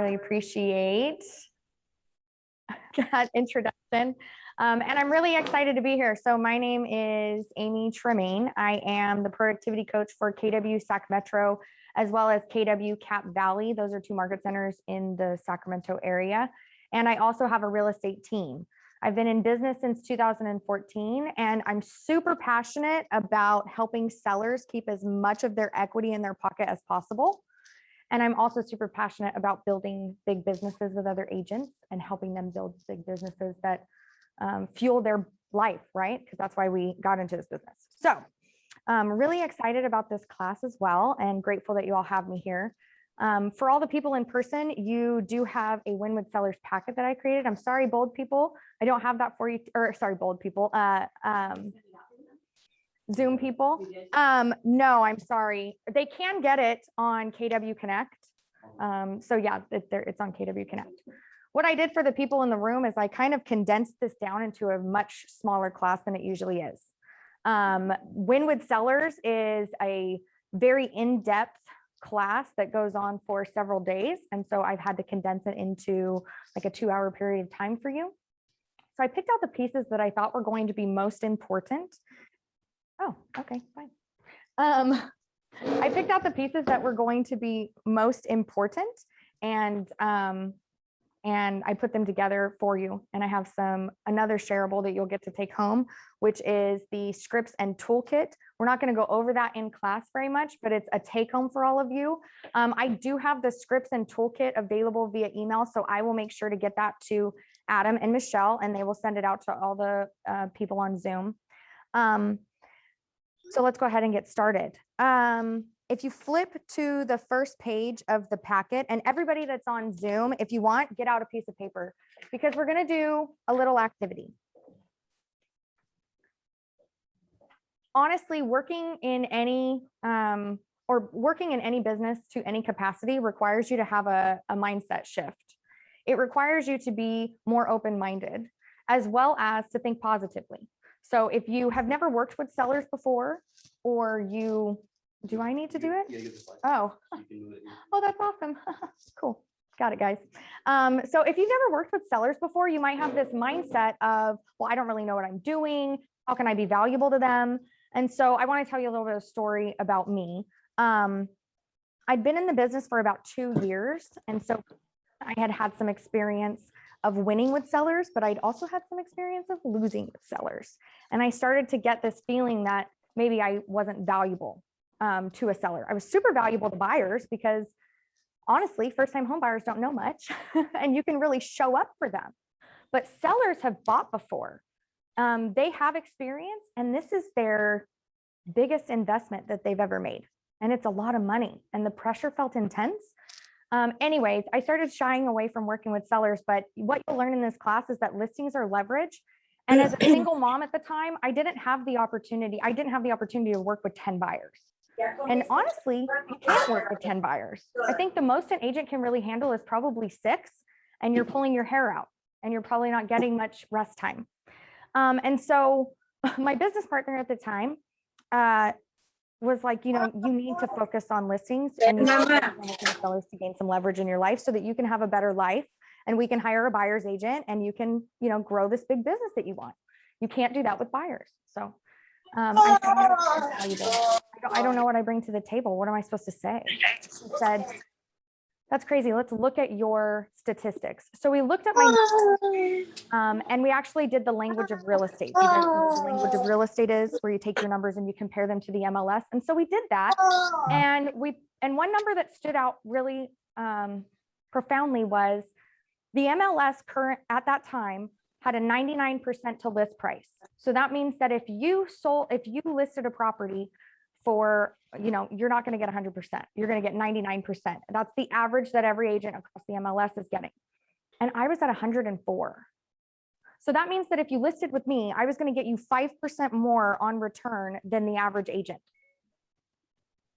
really appreciate that introduction. And I'm really excited to be here. So my name is Amy Tremayne. I am the productivity coach for KW Sac Metro, as well as KW Cap Valley. Those are two market centers in the Sacramento area. And I also have a real estate team. I've been in business since 2014, and I'm super passionate about helping sellers keep as much of their equity in their pocket as possible. And I'm also super passionate about building big businesses with other agents and helping them build big businesses that fuel their life, right? Because that's why we got into this business. So I'm really excited about this class as well, and grateful that you all have me here. For all the people in person, you do have a Win with Sellers packet that I created. I'm sorry, bold people, I don't have that for you, or sorry, bold people, Zoom people. No, I'm sorry. They can get it on KW Connect. So yeah, it's on KW Connect. What I did for the people in the room is I kind of condensed this down into a much smaller class than it usually is. Win with Sellers is a very in-depth class that goes on for several days. And so I've had to condense it into like a 2-hour period of time for you. So I picked out the pieces that I thought were going to be most important. Oh, okay, fine. I picked out the pieces that were going to be most important, and I put them together for you. And I have another shareable that you'll get to take home, which is the scripts and toolkit. We're not going to go over that in class very much, but it's a take home for all of you. I do have the scripts and toolkit available via email, so I will make sure to get that to Adam and Michelle, and they will send it out to all the people on Zoom. So let's go ahead and get started. If you flip to the first page of the packet, and everybody that's on Zoom, if you want, get out a piece of paper, because we're going to do a little activity. Honestly, working in any business to any capacity requires you to have a mindset shift. It requires you to be more open-minded, as well as to think positively. So if you have never worked with sellers before, or do I need to do it? Yeah, oh, oh, that's awesome. Cool. Got it, guys. So if you've never worked with sellers before, you might have this mindset of, well, I don't really know what I'm doing. How can I be valuable to them? And so I want to tell you a little bit of a story about me. I'd been in the business for about 2 years. And so I had some experience of winning with sellers, but I'd also had some experience of losing with sellers. And I started to get this feeling that maybe I wasn't valuable to a seller. I was super valuable to buyers because honestly, first-time home buyers don't know much and you can really show up for them. But sellers have bought before. They have experience, and this is their biggest investment that they've ever made. And it's a lot of money, and the pressure felt intense. Anyways, I started shying away from working with sellers, but what you'll learn in this class is that listings are leverage. And as a single mom at the time, I didn't have the opportunity to work with 10 buyers. And honestly, you can't work with 10 buyers. I think the most an agent can really handle is probably 6, and you're pulling your hair out, and you're probably not getting much rest time. And so my business partner at the time was like, you need to focus on listings, and you need to focus on working with sellers to gain some leverage in your life so that you can have a better life, and we can hire a buyer's agent, and you can, grow this big business that you want. You can't do that with buyers. So I don't know what I bring to the table. What am I supposed to say? She said, that's crazy. Let's look at your statistics. So we looked at my and we actually did the language of real estate. You guys know what the language of real estate is, where you take your numbers and you compare them to the MLS. And so we did that. And one number that stood out really profoundly was the MLS current at that time had a 99% to list price. So that means that if you listed a property for, you're not going to get 100%. You're going to get 99%. That's the average that every agent across the MLS is getting. And I was at 104. So that means that if you listed with me, I was going to get you 5% more on return than the average agent.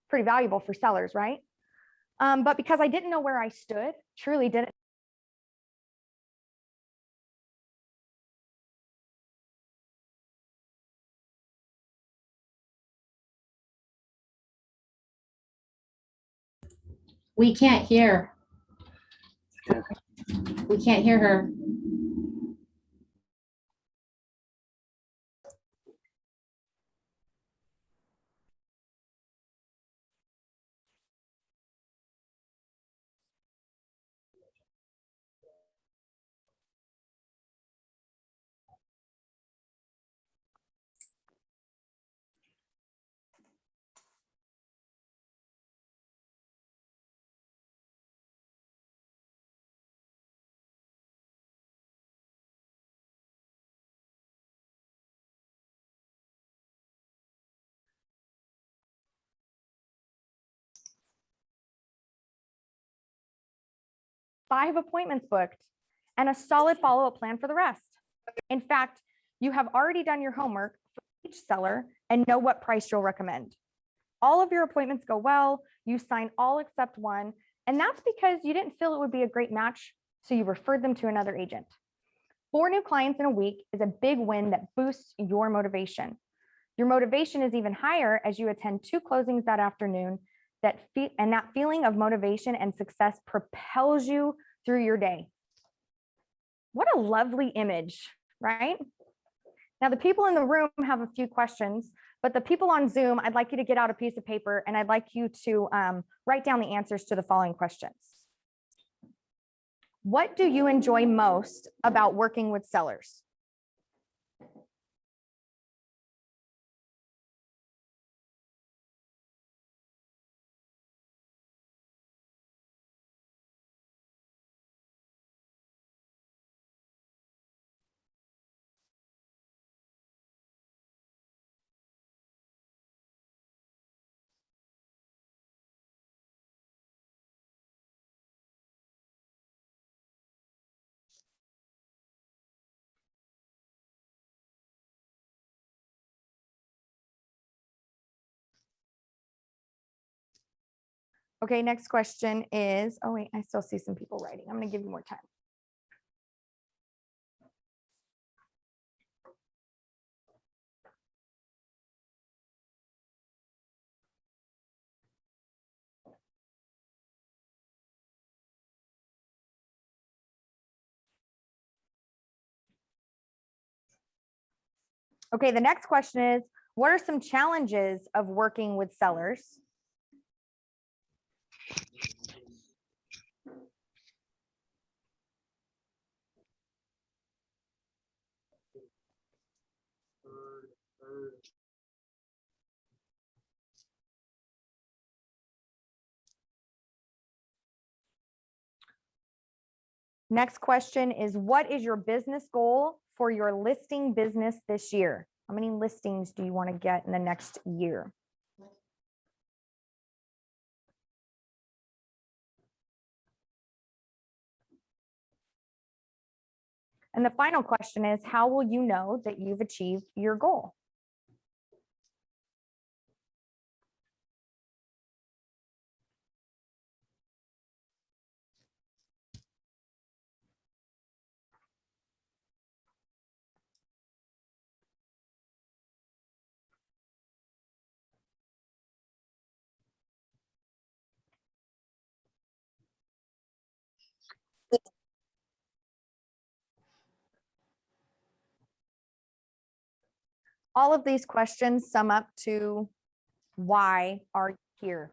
Pretty valuable for sellers, right? But because I didn't know where I stood, truly didn't. We can't hear. We can't hear her. Five appointments booked, and a solid follow-up plan for the rest. In fact, you have already done your homework for each seller and know what price you'll recommend. All of your appointments go well, you sign all except one, and that's because you didn't feel it would be a great match, so you referred them to another agent. 4 new clients in a week is a big win that boosts your motivation. Your motivation is even higher as you attend 2 closings that afternoon, and that feeling of motivation and success propels you through your day. What a lovely image, right? Now, the people in the room have a few questions, but the people on Zoom, I'd like you to get out a piece of paper and I'd like you to write down the answers to the following questions. What do you enjoy most about working with sellers? Okay, next question is, oh wait, I still see some people writing. I'm gonna give you more time. Okay, the next question is, what are some challenges of working with sellers? Next question is, what is your business goal for your listing business this year? How many listings do you want to get in the next year? And the final question is, how will you know that you've achieved your goal? All of these questions sum up to, why are you here?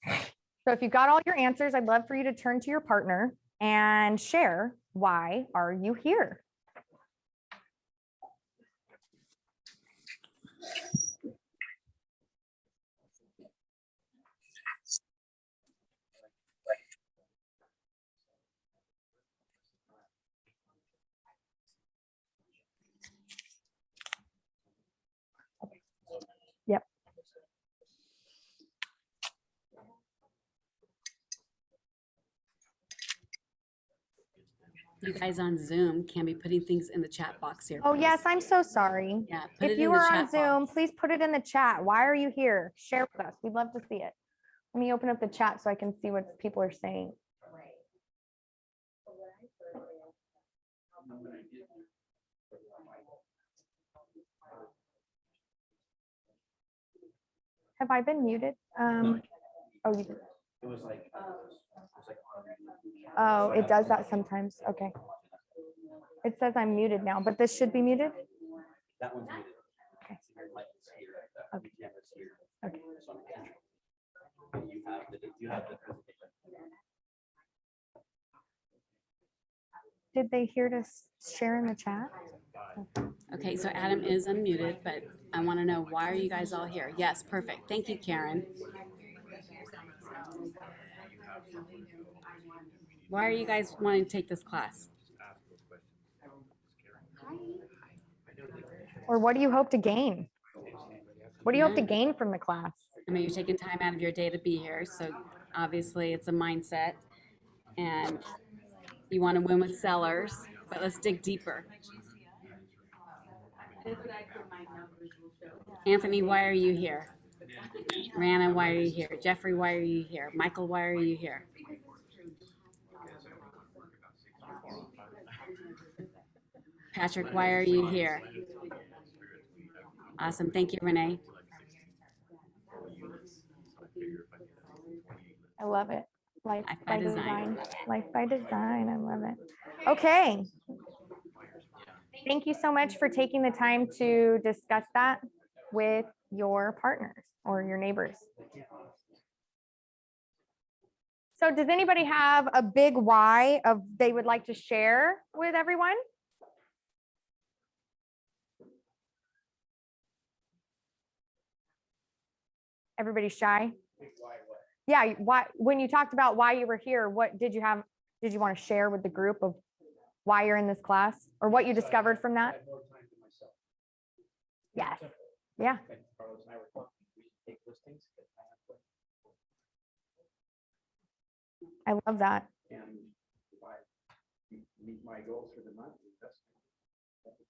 So if you got all your answers, I'd love for you to turn to your partner and share, why are you here? Yep. You guys on Zoom can be putting things in the chat box here. Oh, please. yes, I'm so sorry. Yeah, put If it you in the are on chat Zoom, box. please put it in the chat. Why are you here? Share with us. We'd love to see it. Let me open up the chat so I can see what people are saying. Have I been muted? Oh, you did. It was like. Oh, it does that sometimes. Okay. It says I'm muted now, but this should be muted. That one's muted. Okay. Okay. Okay. You have the presentation. Did they hear to share in the chat? Okay, so Adam is unmuted, but I want to know, why are you guys all here? Yes, perfect. Thank you, Karen. Why are you guys wanting to take this class? Or what do you hope to gain? What do you hope to Yeah. gain from the class? I mean, you're taking time out of your day to be here, so obviously it's a mindset, and you want to win with sellers, but let's dig deeper. Anthony, why are you here? Rana, why are you here? Jeffrey, why are you here? Michael, why are you here? Patrick, why are you here? Awesome. Thank you, Renee. I love it. Life by design. design. Life by design. I love it. Okay. Thank you so much for taking the time to discuss that with your partners or your neighbors. So does anybody have a big why of they would like to share with everyone? Everybody's shy? Yeah, why, when you talked about why you were here, what did you have, did you want to share with the group of why you're in this class or what you discovered from that? Yes. Yeah. I love that. And if I meet my goals for the month,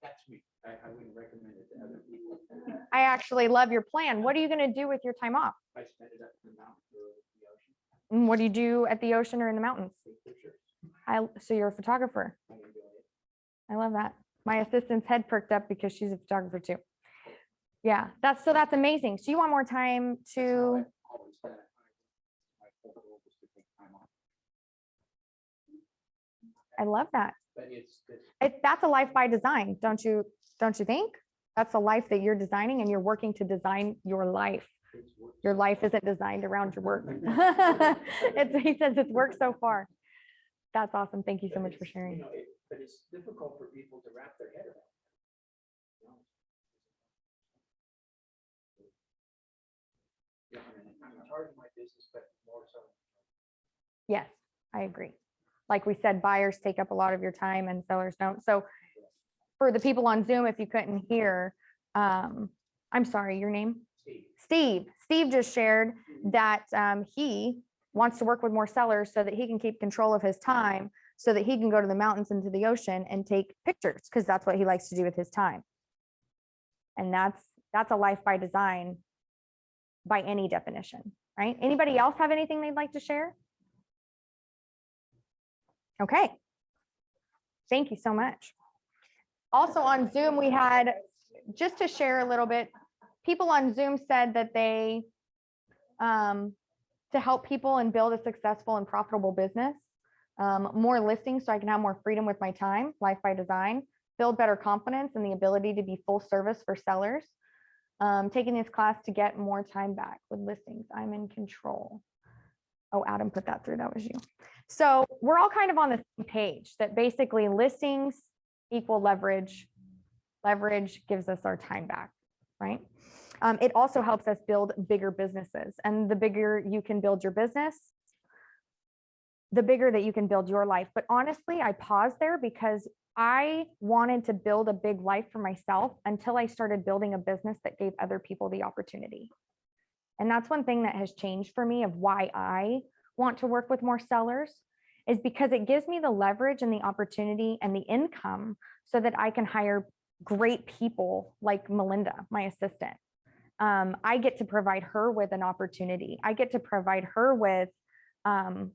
that's me. I wouldn't recommend it to other people. I actually love your plan. What are you going to do with your time off? I spend it up in the mountains or the ocean. And what do you do at the ocean or in the mountains? Take pictures. So you're a photographer. I enjoy it. I love that. My assistant's head perked up because she's a photographer too. Yeah, that's amazing. So you want more time to, Always done it. My whole goal was to take time off. I love that. But That's a life by design, don't you think? That's a life that you're designing and you're working to design your life. Your life isn't designed around your work. He says it's worked so far. That's awesome. Thank you so much for sharing. But it's difficult for people to wrap their head around. Yeah, I'm in charge of my business, but more so. Yes, I agree. Like we said, buyers take up a lot of your time and sellers don't. So for the people on Zoom, if you couldn't hear, I'm sorry, your name? Steve. Steve just shared that he wants to work with more sellers so that he can keep control of his time, so that he can go to the mountains and to the ocean and take pictures, because that's what he likes to do with his time. And that's a life by design by any definition, right? Anybody else have anything they'd like to share? Okay. Thank you so much. Also on Zoom, we had, just to share a little bit, people on Zoom said that they, to help people and build a successful and profitable business, more listings so I can have more freedom with my time, life by design, build better confidence and the ability to be full service for sellers, taking this class to get more time back with listings. I'm in control. Oh, Adam put that through, that was you. So we're all kind of on the same page that basically listings equal leverage. Leverage gives us our time back, right? It also helps us build bigger businesses. And the bigger you can build your business, the bigger that you can build your life. But honestly, I paused there because I wanted to build a big life for myself until I started building a business that gave other people the opportunity. And that's one thing that has changed for me of why I want to work with more sellers, is because it gives me the leverage and the opportunity and the income so that I can hire great people like Melinda, my assistant. I get to provide her with an opportunity. I get to provide her with, an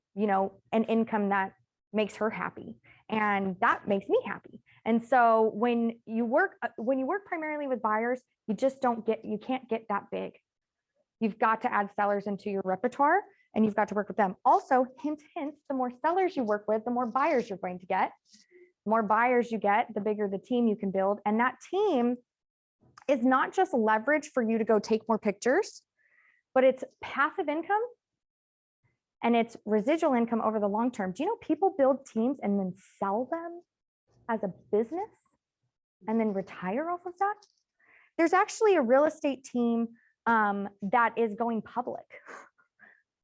income that makes her happy, and that makes me happy. And so when you work primarily with buyers, you can't get that big. You've got to add sellers into your repertoire, and you've got to work with them. Also, hint, hint, the more sellers you work with, the more buyers you're going to get. The more buyers you get, the bigger the team you can build. And that team is not just leverage for you to go take more pictures, but it's passive income and it's residual income over the long term. Do you know people build teams and then sell them as a business and then retire off of that? There's actually a real estate team that is going public.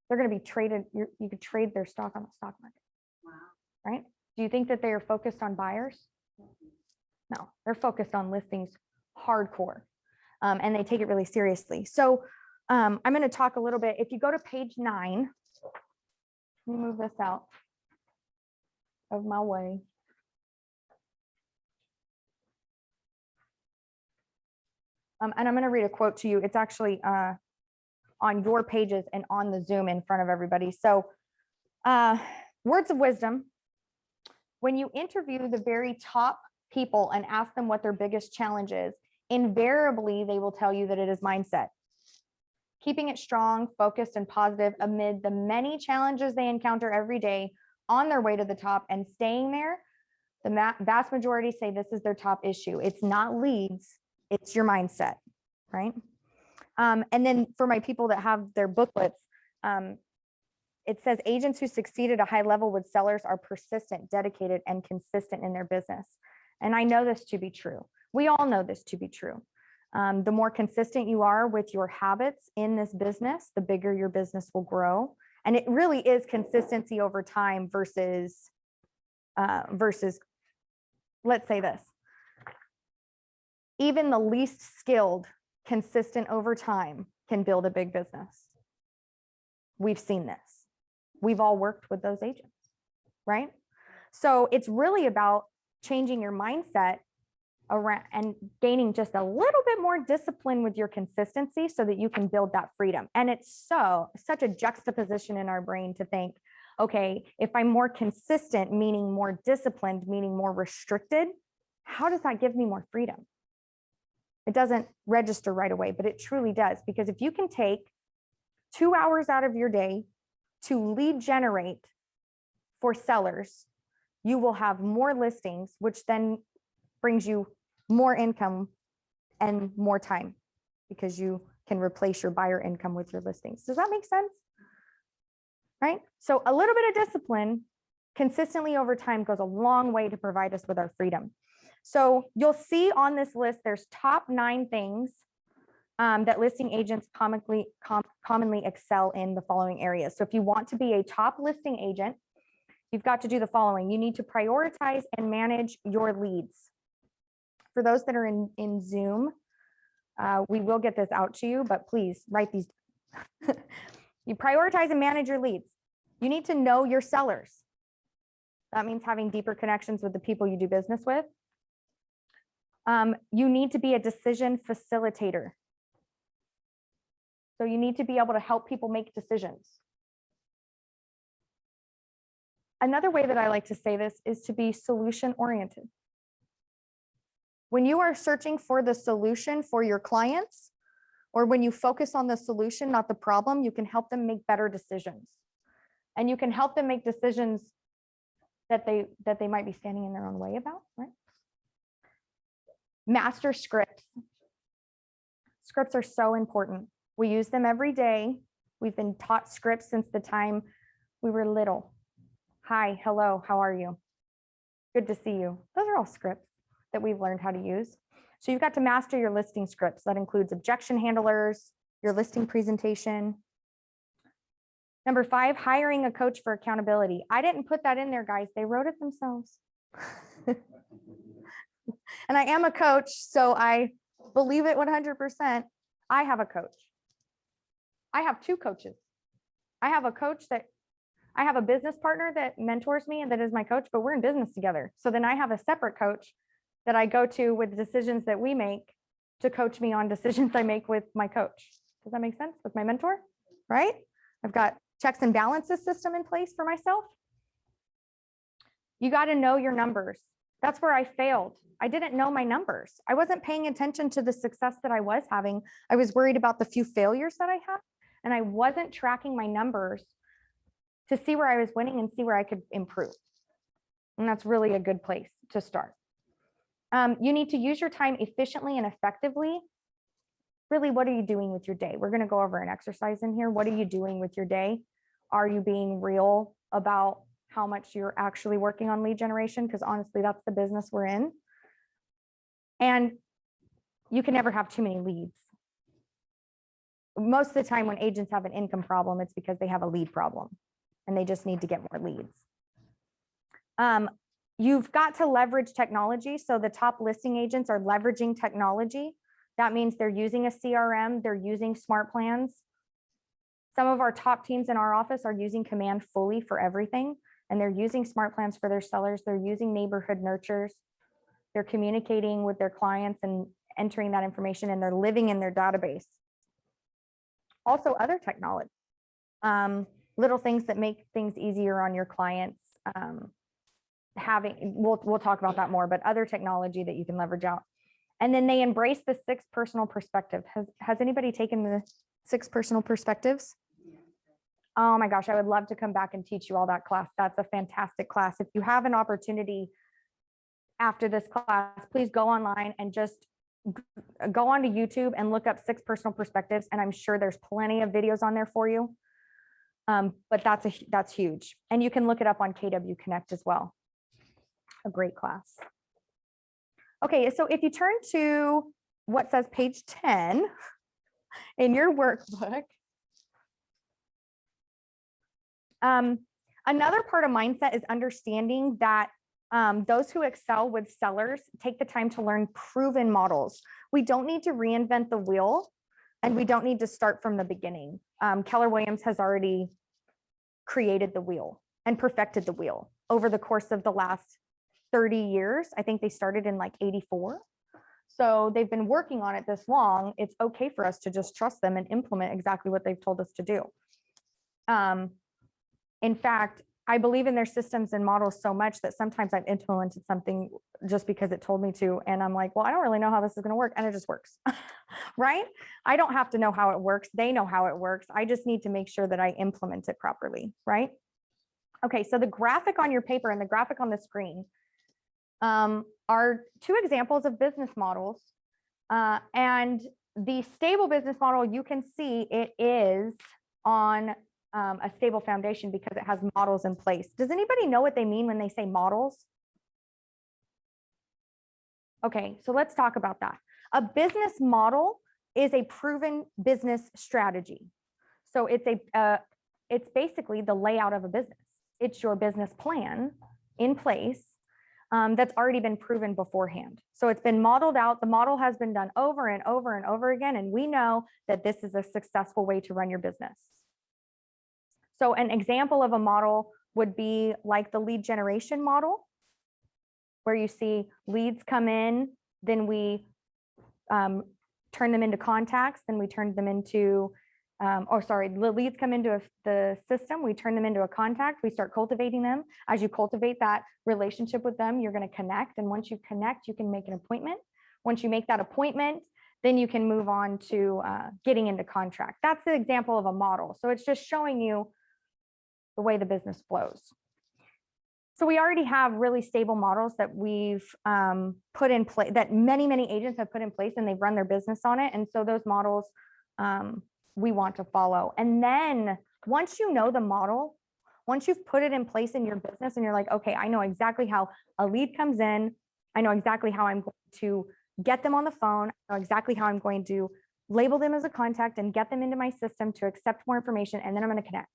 They're going to be traded. You could trade their stock on the stock market. Wow. Right? Do you think that they are focused on buyers? No, they're focused on listings hardcore, and they take it really seriously. So I'm going to talk a little bit. If you go to page 9, let me move this out of my way. And I'm going to read a quote to you. It's actually on your pages and on the Zoom in front of everybody. So words of wisdom. When you interview the very top people and ask them what their biggest challenge is, invariably they will tell you that it is mindset. Keeping it strong, focused, and positive amid the many challenges they encounter every day on their way to the top and staying there, the vast majority say this is their top issue. It's not leads, it's your mindset, right? And then for my people that have their booklets, it says agents who succeed at a high level with sellers are persistent, dedicated, and consistent in their business. And I know this to be true. We all know this to be true. The more consistent you are with your habits in this business, the bigger your business will grow. And it really is consistency over time versus, let's say this, even the least skilled, consistent over time can build a big business. We've seen this. We've all worked with those agents, right? So it's really about changing your mindset around and gaining just a little bit more discipline with your consistency so that you can build that freedom. And it's such a juxtaposition in our brain to think, okay, if I'm more consistent, meaning more disciplined, meaning more restricted, how does that give me more freedom? It doesn't register right away, but it truly does. Because if you can take 2 hours out of your day to lead generate for sellers, you will have more listings, which then brings you more income and more time because you can replace your buyer income with your listings. Does that make sense? Right? So a little bit of discipline consistently over time goes a long way to provide us with our freedom. So you'll see on this list, there's top 9 things that listing agents commonly excel in the following areas. So if you want to be a top listing agent, you've got to do the following. You need to prioritize and manage your leads. For those that are in Zoom, we will get this out to you, but please write these. You prioritize and manage your leads. You need to know your sellers. That means having deeper connections with the people you do business with. You need to be a decision facilitator. So you need to be able to help people make decisions. Another way that I like to say this is to be solution oriented. When you are searching for the solution for your clients, or when you focus on the solution, not the problem, you can help them make better decisions. And you can help them make decisions that they might be standing in their own way about, right? Master scripts. Scripts are so important. We use them every day. We've been taught scripts since the time we were little. Hi, hello, how are you? Good to see you. Those are all scripts that we've learned how to use. So you've got to master your listing scripts. That includes objection handlers, your listing presentation. Number 5, hiring a coach for accountability. I didn't put that in there, guys. They wrote it themselves. And I am a coach, so I believe it 100%. I have a coach. I have 2 coaches. I have a business partner that mentors me and that is my coach, but we're in business together. So then I have a separate coach that I go to with decisions that we make to coach me on decisions I make with my coach. Does that make sense? With my mentor, right? I've got checks and balances system in place for myself. You got to know your numbers. That's where I failed. I didn't know my numbers. I wasn't paying attention to the success that I was having. I was worried about the few failures that I had, and I wasn't tracking my numbers to see where I was winning and see where I could improve. And that's really a good place to start. You need to use your time efficiently and effectively. Really, what are you doing with your day? We're going to go over an exercise in here. What are you doing with your day? Are you being real about how much you're actually working on lead generation? Because honestly, that's the business we're in. And you can never have too many leads. Most of the time when agents have an income problem, it's because they have a lead problem and they just need to get more leads. You've got to leverage technology. So the top listing agents are leveraging technology. That means they're using a CRM, they're using smart plans. Some of our top teams in our office are using Command fully for everything, and they're using smart plans for their sellers. They're using neighborhood nurtures. They're communicating with their clients and entering that information, and they're living in their database. Also, other technology, little things that make things easier on your clients. We'll talk about that more, but other technology that you can leverage out. And then they embrace the 6 personal perspective. Has anybody taken the 6 personal perspectives? Oh my gosh, I would love to come back and teach you all that class. That's a fantastic class. If you have an opportunity after this class, please go online and just go onto YouTube and look up 6 personal perspectives. And I'm sure there's plenty of videos on there for you. But that's huge. And you can look it up on KW Connect as well. A great class. Okay, so if you turn to what says page 10 in your workbook, another part of mindset is understanding that those who excel with sellers take the time to learn proven models. We don't need to reinvent the wheel, and we don't need to start from the beginning. Keller Williams has already created the wheel and perfected the wheel over the course of the last 30 years. I think they started in like 84. So they've been working on it this long. It's okay for us to just trust them and implement exactly what they've told us to do. In fact, I believe in their systems and models so much that sometimes I've implemented something just because it told me to. And I'm like, well, I don't really know how this is going to work. And it just works, right? I don't have to know how it works. They know how it works. I just need to make sure that I implement it properly, right? Okay, so the graphic on your paper and the graphic on the screen are 2 examples of business models. And the stable business model, you can see it is on a stable foundation because it has models in place. Does anybody know what they mean when they say models? Okay, so let's talk about that. A business model is a proven business strategy. So it's basically the layout of a business. It's your business plan in place that's already been proven beforehand. So it's been modeled out. The model has been done over and over and over again. And we know that this is a successful way to run your business. So an example of a model would be like the lead generation model, where you see leads come in, then we turn them into contacts, then we turn them into, the leads come into the system, we turn them into a contact, we start cultivating them. As you cultivate that relationship with them, you're going to connect. And once you connect, you can make an appointment. Once you make that appointment, then you can move on to getting into contract. That's the example of a model. So it's just showing you the way the business flows. So we already have really stable models that we've put in place, that many agents have put in place, and they've run their business on it. And so those models we want to follow. And then once you know the model, once you've put it in place in your business and you're like, okay, I know exactly how a lead comes in. I know exactly how I'm going to get them on the phone. I know exactly how I'm going to label them as a contact and get them into my system to accept more information. And then I'm going to connect.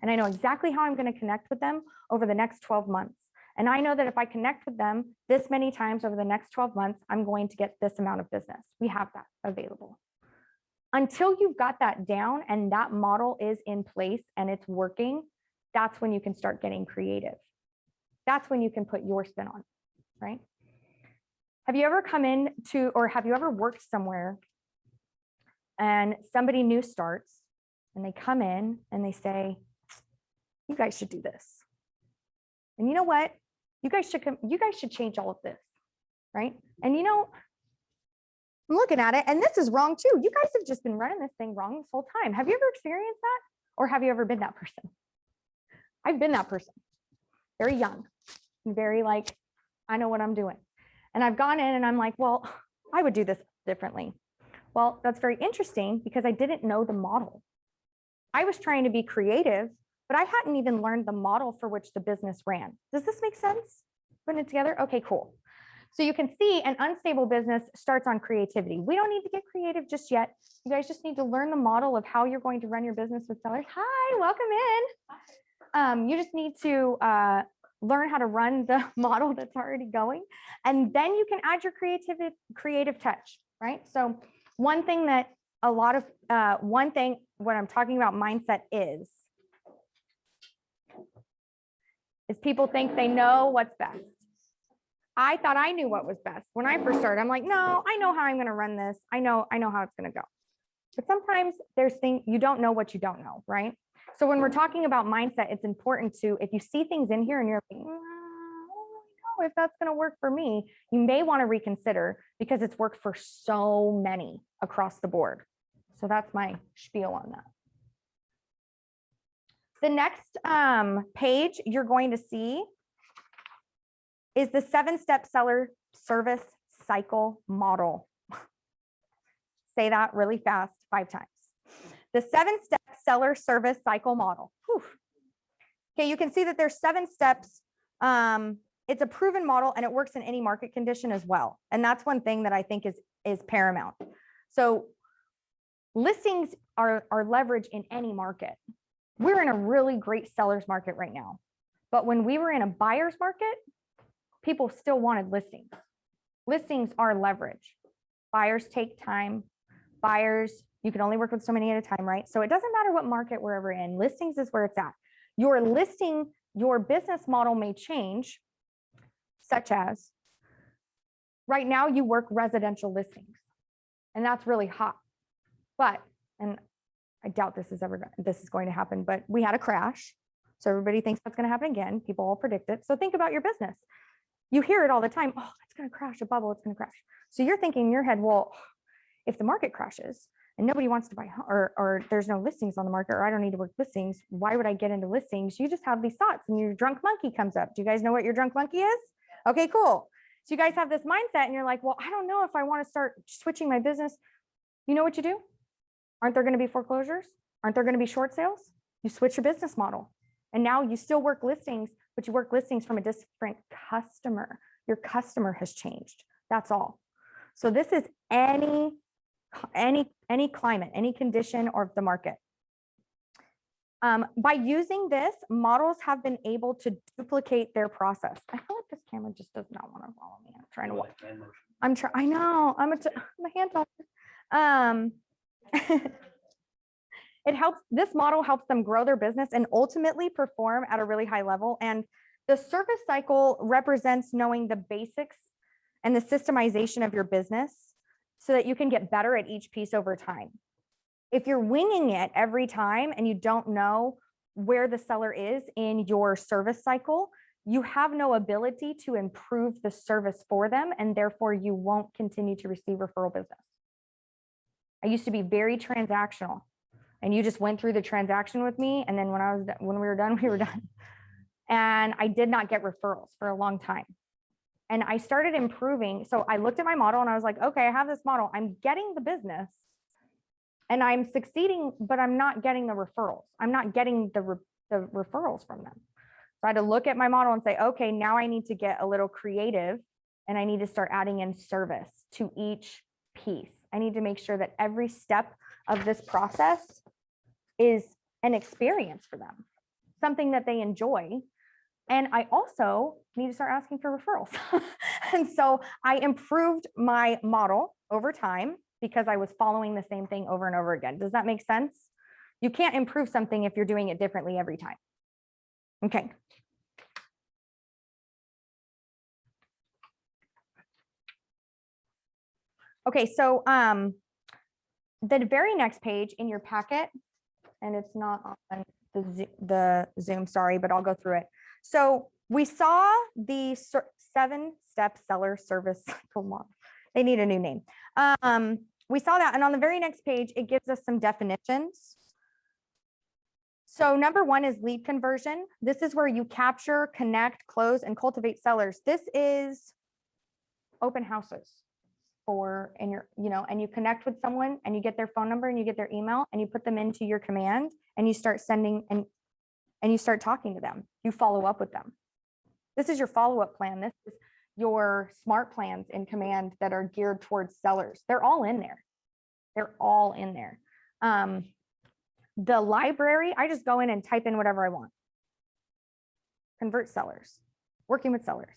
And I know exactly how I'm going to connect with them over the next 12 months. And I know that if I connect with them this many times over the next 12 months, I'm going to get this amount of business. We have that available. Until you've got that down and that model is in place and it's working, that's when you can start getting creative. That's when you can put your spin on, right? Have you ever come in to, or have you ever worked somewhere and somebody new starts and they come in and they say, you guys should do this. And you know what? You guys should change all of this, right? And you know, I'm looking at it and this is wrong too. You guys have just been running this thing wrong this whole time. Have you ever experienced that? Or have you ever been that person? I've been that person, very young, and very like, I know what I'm doing. And I've gone in and I'm like, well, I would do this differently. Well, that's very interesting because I didn't know the model. I was trying to be creative, but I hadn't even learned the model for which the business ran. Does this make sense? Putting it together? Okay, cool. So you can see an unstable business starts on creativity. We don't need to get creative just yet. You guys just need to learn the model of how you're going to run your business with sellers. Hi, welcome in. You just need to learn how to run the model that's already going, and then you can add your creative touch, right? So one thing that what I'm talking about mindset is people think they know what's best. I thought I knew what was best. When I first started, I'm like, no, I know how I'm going to run this. I know how it's going to go. But sometimes there's things you don't know what you don't know, right? So when we're talking about mindset, it's important to, if you see things in here and you're like, I don't really know if that's going to work for me, you may want to reconsider because it's worked for so many across the board. So that's my spiel on that. The next page you're going to see is the 7-step seller service cycle model. Say that really fast 5 times. The 7-step seller service cycle model. Whew. Okay, you can see that there's 7 steps. It's a proven model and it works in any market condition as well. And that's one thing that I think is paramount. So listings are leverage in any market. We're in a really great seller's market right now. But when we were in a buyer's market, people still wanted listings. Listings are leverage. Buyers take time. Buyers, you can only work with so many at a time, right? So it doesn't matter what market we're ever in. Listings is where it's at. Your listing, your business model may change, such as right now you work residential listings, and that's really hot. But, and I doubt this is going to happen, but we had a crash. So everybody thinks that's going to happen again. People all predict it. So think about your business. You hear it all the time. Oh, it's going to crash, a bubble, it's going to crash. So you're thinking in your head, well, if the market crashes and nobody wants to buy, or there's no listings on the market, or I don't need to work listings, why would I get into listings? You just have these thoughts and your drunk monkey comes up. Do you guys know what your drunk monkey is? Okay, cool. So you guys have this mindset and you're like, well, I don't know if I want to start switching my business. You know what you do? Aren't there going to be foreclosures? Aren't there going to be short sales? You switch your business model. And now you still work listings, but you work listings from a different customer. Your customer has changed. That's all. So this is any climate, any condition or the market. By using this, models have been able to duplicate their process. I feel like this camera just does not want to follow me. I'm trying to watch. I know. I'm a hand talker. This model helps them grow their business and ultimately perform at a really high level. And the service cycle represents knowing the basics and the systemization of your business so that you can get better at each piece over time. If you're winging it every time and you don't know where the seller is in your service cycle, you have no ability to improve the service for them, and therefore you won't continue to receive referral business. I used to be very transactional, and you just went through the transaction with me, and then when we were done, we were done. And I did not get referrals for a long time. And I started improving. So I looked at my model and I was like, okay, I have this model. I'm getting the business and I'm succeeding, but I'm not getting the referrals. I'm not getting the referrals from them. So I had to look at my model and say, okay, now I need to get a little creative and I need to start adding in service to each piece. I need to make sure that every step of this process is an experience for them, something that they enjoy. And I also need to start asking for referrals. And so I improved my model over time because I was following the same thing over and over again. Does that make sense? You can't improve something if you're doing it differently every time. Okay. Okay, so the very next page in your packet, and it's not on the Zoom, sorry, but I'll go through it. So We saw the 7-step seller service model. They need a new name. We saw that, and on the very next page, it gives us some definitions. So number 1 is lead conversion. This is where you capture, connect, close, and cultivate sellers. This is open houses and you connect with someone and you get their phone number and you get their email and you put them into your command and you start sending and you start talking to them. You follow up with them. This is your follow-up plan. This is your smart plans in command that are geared towards sellers. They're all in there. They're all in there. The library, I just go in and type in whatever I want. Convert sellers, working with sellers,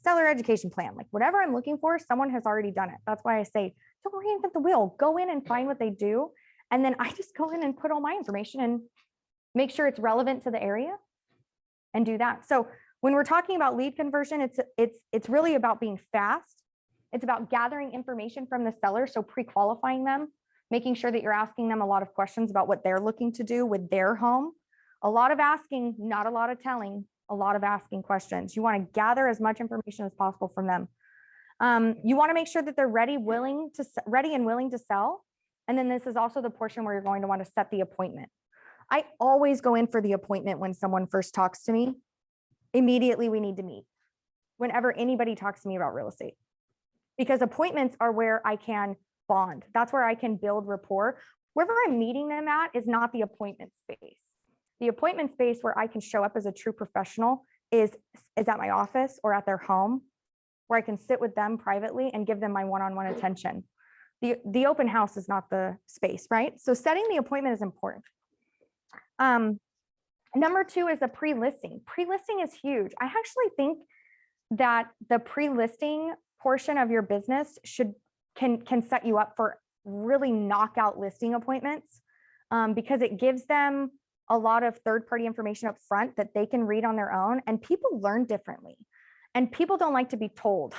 seller education plan, like whatever I'm looking for, someone has already done it. That's why I say, don't reinvent the wheel. Go in and find what they do. And then I just go in and put all my information and make sure it's relevant to the area and do that. So when we're talking about lead conversion, it's really about being fast. It's about gathering information from the seller. So pre-qualifying them, making sure that you're asking them a lot of questions about what they're looking to do with their home. A lot of asking, not a lot of telling, a lot of asking questions. You want to gather as much information as possible from them. You want to make sure that they're ready and willing to sell. And then this is also the portion where you're going to want to set the appointment. I always go in for the appointment when someone first talks to me. Immediately we need to meet whenever anybody talks to me about real estate, because appointments are where I can bond. That's where I can build rapport. Wherever I'm meeting them at is not the appointment space. The appointment space where I can show up as a true professional is at my office or at their home, where I can sit with them privately and give them my one-on-one attention. The open house is not the space, right? So setting the appointment is important. Number 2 is a pre-listing. Pre-listing is huge. I actually think that the pre-listing portion of your business can set you up for really knockout listing appointments, because it gives them a lot of third-party information up front that they can read on their own, and people learn differently and people don't like to be told.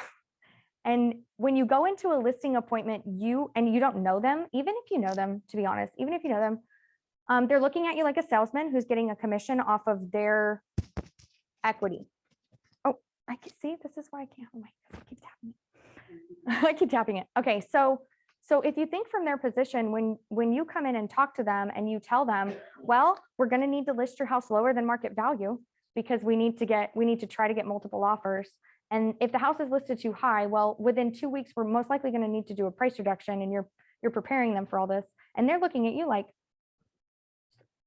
And when you go into a listing appointment, you don't know them, even if you know them, to be honest, even if you know them, they're looking at you like a salesman who's getting a commission off of their equity. Oh, I can see, this is why I can't, oh my, I keep tapping it. I keep tapping it. Okay, so if you think from their position, when you come in and talk to them and you tell them, well, we're going to need to list your house lower than market value because we need to try to get multiple offers. And if the house is listed too high, well, within 2 weeks, we're most likely going to need to do a price reduction, and you're preparing them for all this. And they're looking at you like,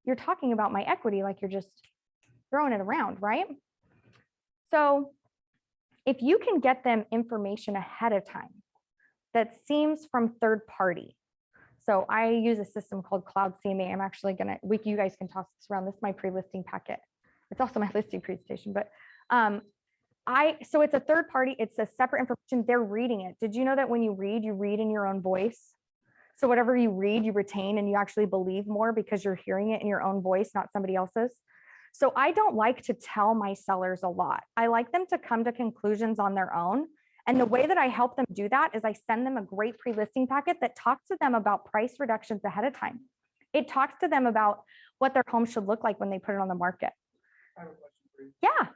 you're talking about my equity, like you're just throwing it around, right? So if you can get them information ahead of time that seems from third party. So I use a system called Cloud CMA. I'm actually you guys can toss this around. This is my pre-listing packet. It's also my listing presentation, but so it's a third party. It's a separate information. They're reading it. Did you know that when you read in your own voice? So whatever you read, you retain, and you actually believe more because you're hearing it in your own voice, not somebody else's. So I don't like to tell my sellers a lot. I like them to come to conclusions on their own. And the way that I help them do that is I send them a great pre-listing packet that talks to them about price reductions ahead of time. It talks to them about what their home should look like when they put it on the market. I have a question for you. Yeah.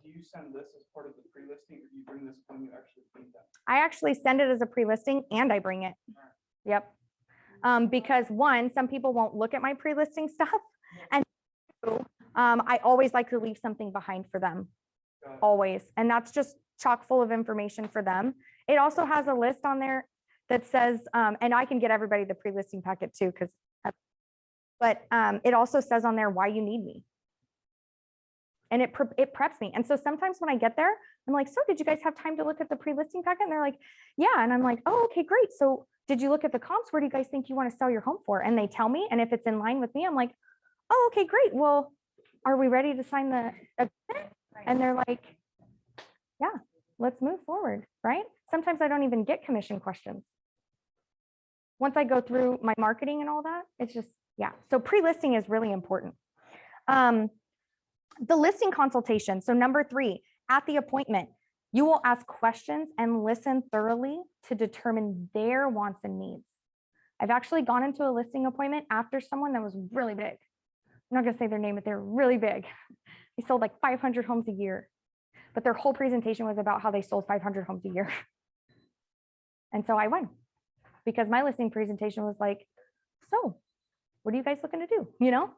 Do you send this as part of the pre-listing, or do you bring this when you actually bring that? I actually send it as a pre-listing and I bring it. Yep. Because one, some people won't look at my pre-listing stuff. And two, I always like to leave something behind for them. Always. And that's just chock full of information for them. It also has a list on there that says, and I can get everybody the pre-listing packet too, but it also says on there why you need me. And it preps me. And so sometimes when I get there, I'm like, so did you guys have time to look at the pre-listing packet? And they're like, yeah. And I'm like, oh, okay, great. So did you look at the comps? Where do you guys think you want to sell your home for? And they tell me, and if it's in line with me, I'm like, oh, okay, great. Well, are we ready to sign the agreement? And they're like, yeah, let's move forward, right? Sometimes I don't even get commission questions. Once I go through my marketing and all that, it's just, yeah. So pre-listing is really important. The listing consultation. So number 3, at the appointment, you will ask questions and listen thoroughly to determine their wants and needs. I've actually gone into a listing appointment after someone that was really big. I'm not going to say their name, but they're really big. They sold like 500 homes a year, but their whole presentation was about how they sold 500 homes a year. And so I won because my listing presentation was like, so what are you guys looking to do? You know,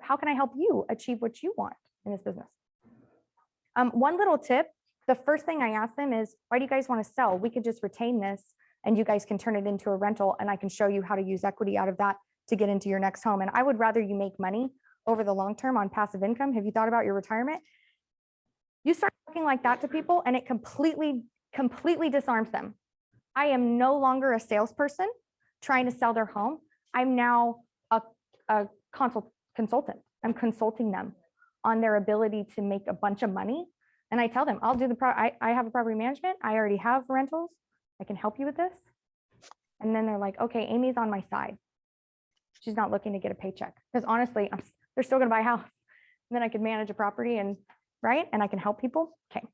how can I help you achieve what you want in this business? One little tip, the first thing I ask them is, why do you guys want to sell? We could just retain this and you guys can turn it into a rental and I can show you how to use equity out of that to get into your next home. And I would rather you make money over the long term on passive income. Have you thought about your retirement? You start talking like that to people and it completely disarms them. I am no longer a salesperson trying to sell their home. I'm now a consultant. I'm consulting them on their ability to make a bunch of money. And I tell them, I'll do I have a property management. I already have rentals. I can help you with this. And then they're like, okay, Amy's on my side. She's not looking to get a paycheck. Because honestly, they're still going to buy a house. And then I could manage a property and right. And I can help people. Okay.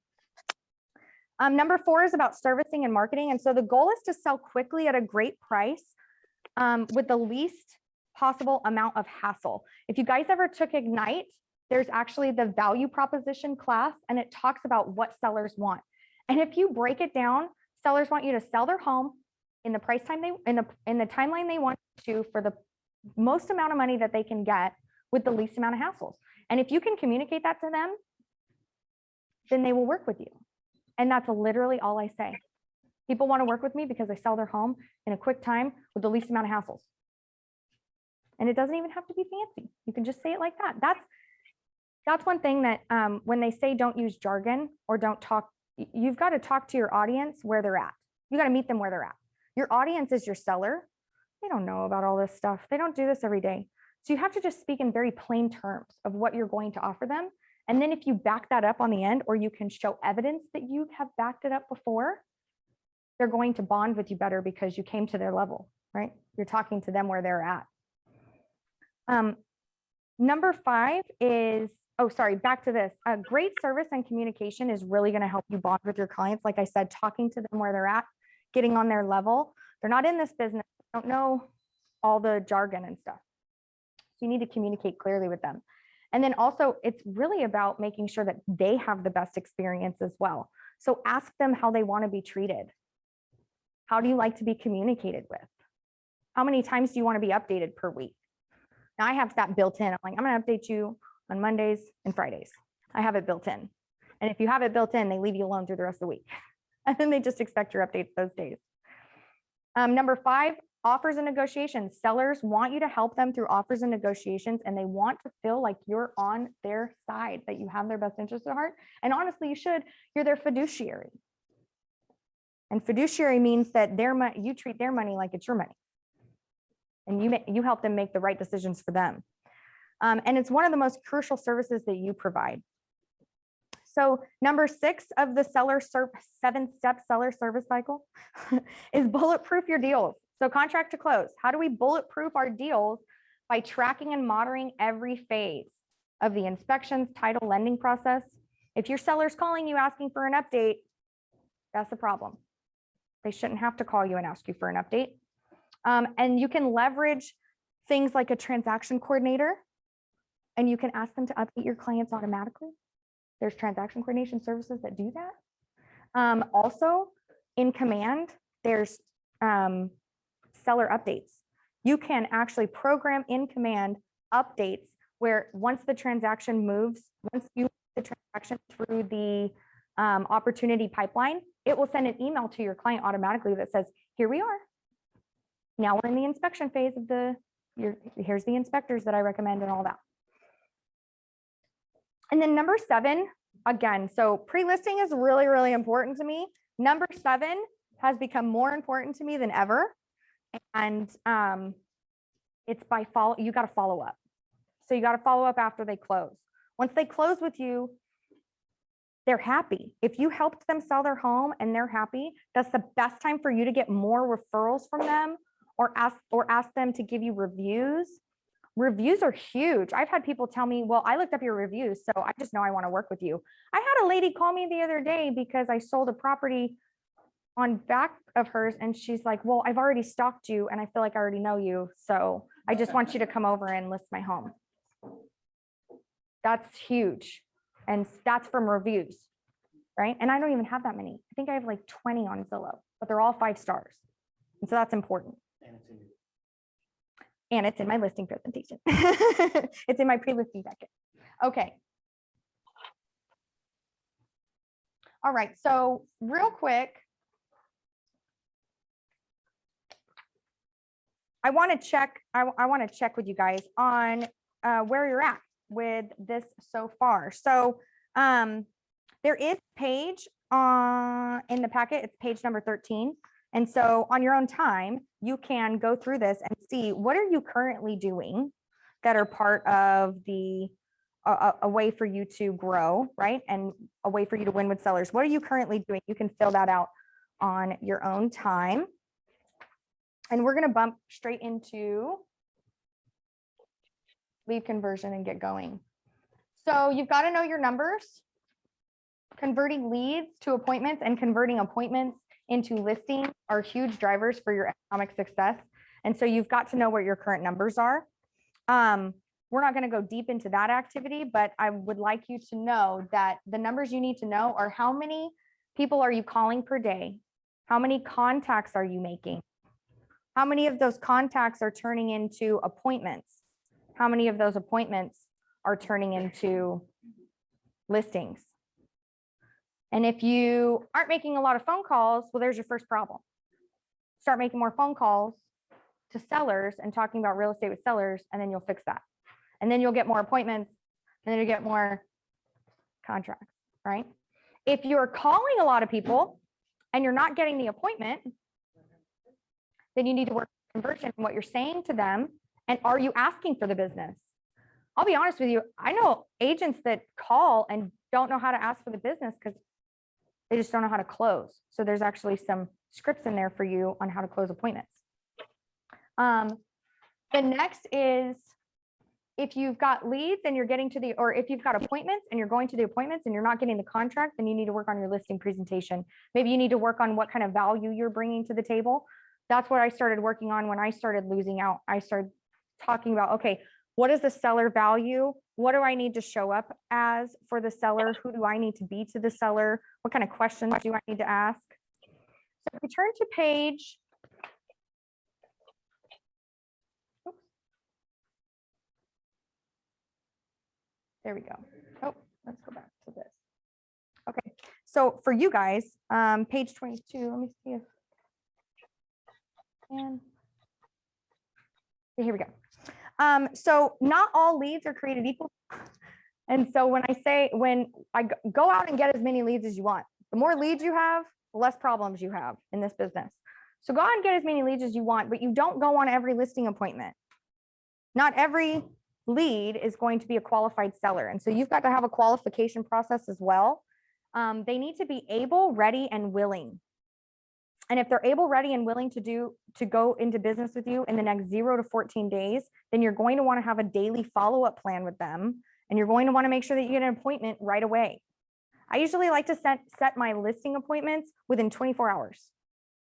Number 4 is about servicing and marketing. And so the goal is to sell quickly at a great price with the least possible amount of hassle. If you guys ever took Ignite, there's actually the value proposition class, and it talks about what sellers want. And if you break it down, sellers want you to sell their home in the price time in the timeline they want to for the most amount of money that they can get with the least amount of hassles. And if you can communicate that to them, then they will work with you. And that's literally all I say. People want to work with me because I sell their home in a quick time with the least amount of hassles. And it doesn't even have to be fancy. You can just say it like that. That's one thing that when they say don't use jargon or don't talk, you've got to talk to your audience where they're at. You got to meet them where they're at. Your audience is your seller. They don't know about all this stuff. They don't do this every day. So you have to just speak in very plain terms of what you're going to offer them. And then if you back that up on the end, or you can show evidence that you have backed it up before, they're going to bond with you better because you came to their level, right? You're talking to them where they're at. Number 5 is, back to this. Great service and communication is really going to help you bond with your clients. Like I said, talking to them where they're at, getting on their level. They're not in this business, they don't know all the jargon and stuff. So you need to communicate clearly with them. And then also it's really about making sure that they have the best experience as well. So ask them how they want to be treated. How do you like to be communicated with? How many times do you want to be updated per week? Now I have that built in. I'm like, I'm going to update you on Mondays and Fridays. I have it built in. And if you have it built in, they leave you alone through the rest of the week. And then they just expect your updates those days. Number 5, offers and negotiations. Sellers want you to help them through offers and negotiations, and they want to feel like you're on their side, that you have their best interest at heart. And honestly, you should. You're their fiduciary. And fiduciary means that you treat their money like it's your money. And you help them make the right decisions for them. And it's one of the most crucial services that you provide. So number 6 of the 7-step seller service cycle is bulletproof your deals. So contract to close. How do we bulletproof our deals? By tracking and monitoring every phase of the inspections, title, lending process. If your seller's calling you asking for an update, that's a problem. They shouldn't have to call you and ask you for an update. And you can leverage things like a transaction coordinator, and you can ask them to update your clients automatically. There's transaction coordination services that do that. Also, in Command, there's seller updates. You can actually program in Command updates where once the transaction moves, once you move the transaction through the opportunity pipeline, it will send an email to your client automatically that says, here we are. Now we're in the inspection phase of here's the inspectors that I recommend and all that. And then number 7, again, so pre-listing is really, really important to me. Number 7 has become more important to me than ever. And it's by you got to follow up. So you got to follow up after they close. Once they close with you, they're happy. If you helped them sell their home and they're happy, that's the best time for you to get more referrals from them, or ask them to give you reviews. Reviews are huge. I've had people tell me, well, I looked up your reviews, so I just know I want to work with you. I had a lady call me the other day because I sold a property on back of hers, and she's like, well, I've already stalked you and I feel like I already know you, so I just want you to come over and list my home. That's huge. And that's from reviews, right? And I don't even have that many. I think I have like 20 on Zillow, but they're all 5 stars. And so that's important. And it's in my listing presentation. It's in my pre-listing packet. Okay. All right, so real quick, I want to check with you guys on where you're at with this so far. So there is a page in the packet. It's page number 13. And so on your own time, you can go through this and see what are you currently doing that are part of the a way for you to grow, right? And a way for you to win with sellers. What are you currently doing? You can fill that out on your own time. And we're going to bump straight into lead conversion and get going. So you've got to know your numbers. Converting leads to appointments and converting appointments into listings are huge drivers for your economic success. And so you've got to know what your current numbers are. We're not going to go deep into that activity, but I would like you to know that the numbers you need to know are how many people are you calling per day? How many contacts are you making? How many of those contacts are turning into appointments? How many of those appointments are turning into listings? And if you aren't making a lot of phone calls, well, there's your first problem. Start making more phone calls to sellers and talking about real estate with sellers, and then you'll fix that. And then you'll get more appointments, and then you get more contracts, right? If you're calling a lot of people and you're not getting the appointment, then you need to work on conversion and what you're saying to them. And are you asking for the business? I'll be honest with you. I know agents that call and don't know how to ask for the business because they just don't know how to close. So there's actually some scripts in there for you on how to close appointments. The next is if you've got leads and you're getting to or if you've got appointments and you're going to the appointments and you're not getting the contract, then you need to work on your listing presentation. Maybe you need to work on what kind of value you're bringing to the table. That's what I started working on when I started losing out. I started talking about, okay, what is the seller value? What do I need to show up as for the seller? Who do I need to be to the seller? What kind of questions do I need to ask? So if we turn to page, there we go. Oh, let's go back to this. Okay, so for you guys, page 22, let me see if, and here we go. So not all leads are created equal. And so when I go out and get as many leads as you want, the more leads you have, the less problems you have in this business. So go out and get as many leads as you want, but you don't go on every listing appointment. Not every lead is going to be a qualified seller. And so you've got to have a qualification process as well. They need to be able, ready, and willing. And if they're able, ready, and willing to go into business with you in the next 0 to 14 days, then you're going to want to have a daily follow-up plan with them. And you're going to want to make sure that you get an appointment right away. I usually like to set my listing appointments within 24 hours.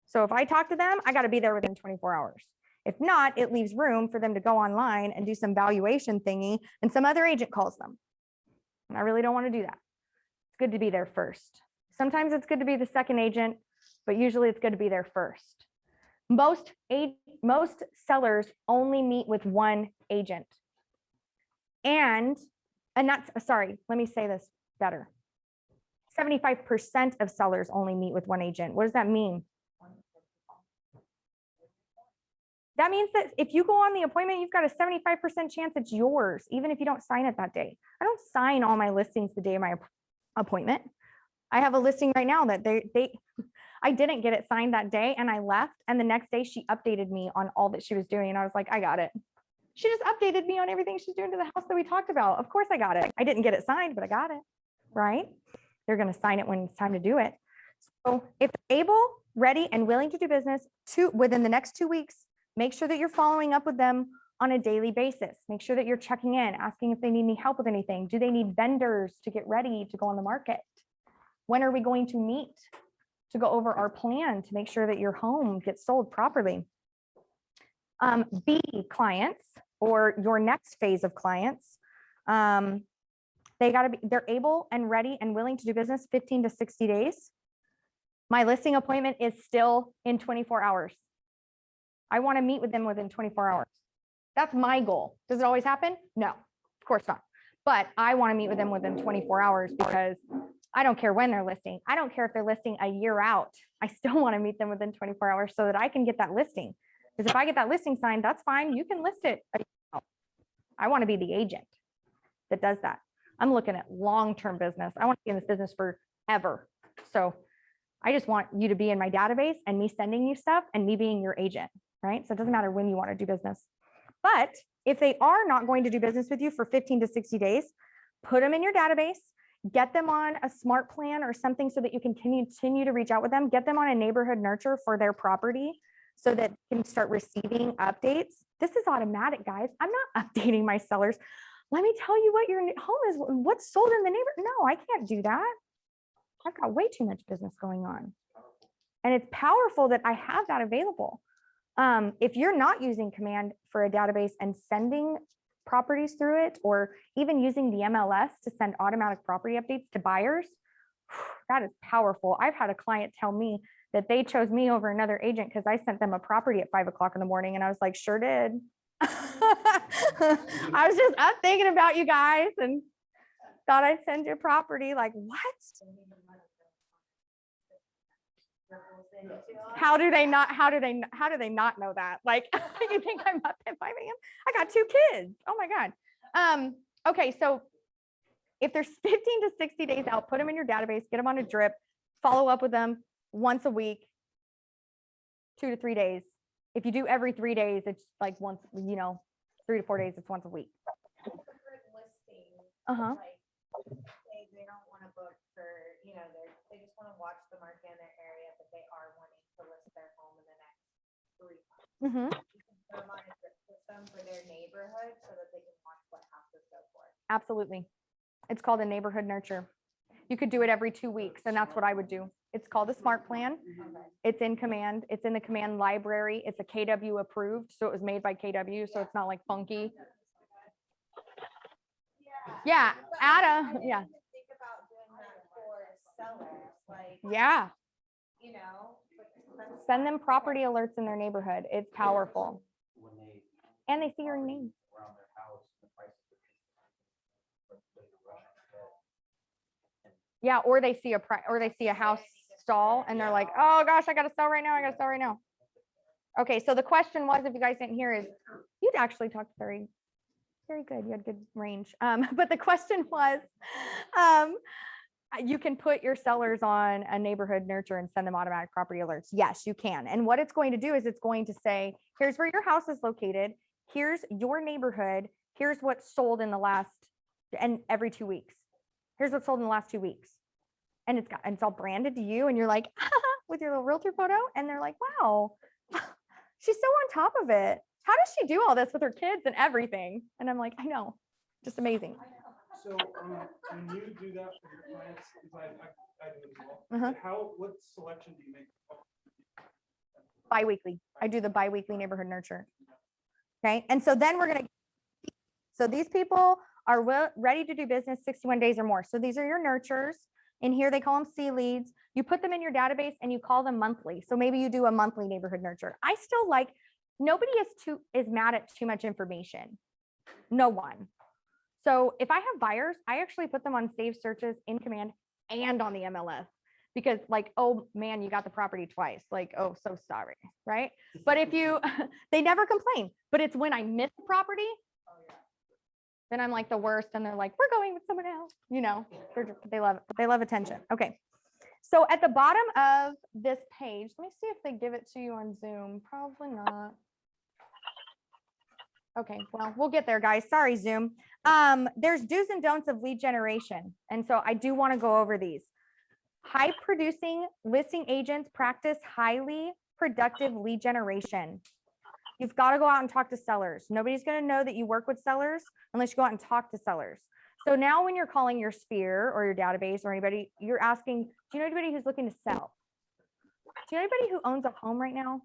So if I talk to them, I got to be there within 24 hours. If not, it leaves room for them to go online and do some valuation thingy and some other agent calls them. And I really don't want to do that. It's good to be there first. Sometimes it's good to be the second agent, but usually it's good to be there first. Most sellers only meet with one agent. And that's, sorry, let me say this better. 75% of sellers only meet with one agent. What does that mean? That means that if you go on the appointment, you've got a 75% chance it's yours, even if you don't sign it that day. I don't sign all my listings the day of my appointment. I have a listing right now that I didn't get it signed that day and I left. And the next day she updated me on all that she was doing. And I was like, I got it. She just updated me on everything she's doing to the house that we talked about. Of course I got it. I didn't get it signed, but I got it, right? They're going to sign it when it's time to do it. So if able, ready, and willing to do business within the next 2 weeks, make sure that you're following up with them on a daily basis. Make sure that you're checking in, asking if they need any help with anything. Do they need vendors to get ready to go on the market? When are we going to meet to go over our plan to make sure that your home gets sold properly? B clients, or your next phase of clients, they're able and ready and willing to do business 15 to 60 days. My listing appointment is still in 24 hours. I want to meet with them within 24 hours. That's my goal. Does it always happen? No, of course not. But I want to meet with them within 24 hours because I don't care when they're listing. I don't care if they're listing a year out. I still want to meet them within 24 hours so that I can get that listing. Because if I get that listing signed, that's fine. You can list it a year out. I want to be the agent that does that. I'm looking at long-term business. I want to be in this business forever. So I just want you to be in my database and me sending you stuff and me being your agent, right? So it doesn't matter when you want to do business. But if they are not going to do business with you for 15 to 60 days, put them in your database, get them on a smart plan or something so that you can continue to reach out with them, get them on a neighborhood nurture for their property so that you can start receiving updates. This is automatic, guys. I'm not updating my sellers. Let me tell you what your home is, what's sold in the neighborhood. No, I can't do that. I've got way too much business going on. And it's powerful that I have that available. If you're not using Command for a database and sending properties through it, or even using the MLS to send automatic property updates to buyers, that is powerful. I've had a client tell me that they chose me over another agent because I sent them a property at 5 o'clock in the morning. And I was like, sure did. I was just up thinking about you guys and thought I'd send you a property. Like, what? How do they not know that? Like, you think I'm up at 5 a.m.? I got 2 kids. Oh my God. Okay, so if there's 15 to 60 days out, put them in your database, get them on a drip, follow up with them once a week, 2 to 3 days. If you do every 3 days, it's like once, 3 to 4 days, it's once a week. Uh-huh. Say they don't want to book for, they just want to watch the market in their area, but they are wanting to list their home in the next 3 months. Mm-hmm. You can put them on a drip system for their neighborhood so that they can watch what houses go for. Absolutely. It's called a neighborhood nurture. You could do it every 2 weeks, and that's what I would do. It's called a smart plan. It's in Command. It's in the Command library. It's a KW approved, so it was made by KW, so it's not like funky. Yeah, Adam. Yeah. Think about doing that for sellers, like, Yeah. but Send them property alerts in their neighborhood. It's powerful. When they. And they see your name. Around their house, the price of Yeah, or they see a house stall and they're like, oh gosh, I gotta sell right now. I gotta sell right now. Okay, so the question was, if you guys didn't hear, is you'd actually talked very, very good. You had good range. But the question was, you can put your sellers on a neighborhood nurture and send them automatic property alerts. Yes, you can. And what it's going to do is it's going to say, here's where your house is located. Here's your neighborhood. Here's what's sold in the last, and every 2 weeks. Here's what's sold in the last 2 weeks. And it's all branded to you. And you're like, with your little realtor photo. And they're like, wow, she's so on top of it. How does she do all this with her kids and everything? And I'm like, I know, just amazing. So when you do that for your clients, because I do as well, Uh-huh. what selection do you make? Bi-weekly. I do the bi-weekly neighborhood nurture. Okay. And so then so these people are ready to do business 61 days or more. So these are your nurtures. In here, they call them C leads. You put them in your database and you call them monthly. So maybe you do a monthly neighborhood nurture. I still like, nobody is mad at too much information. No one. So if I have buyers, I actually put them on saved searches in Command and on the MLS, because like, oh man, you got the property twice. Like, oh, so sorry, right? But if they never complain, but it's when I miss the property, then I'm like the worst. And they're like, we're going with someone else. They love attention. Okay. So at the bottom of this page, let me see if they give it to you on Zoom. Probably not. Okay, well, we'll get there, guys. Sorry, Zoom. There's do's and don'ts of lead generation. And so I do want to go over these. High producing listing agents practice highly productive lead generation. You've got to go out and talk to sellers. Nobody's going to know that you work with sellers unless you go out and talk to sellers. So now when you're calling your sphere or your database or anybody, you're asking, do you know anybody who's looking to sell? Do you know anybody who owns a home right now?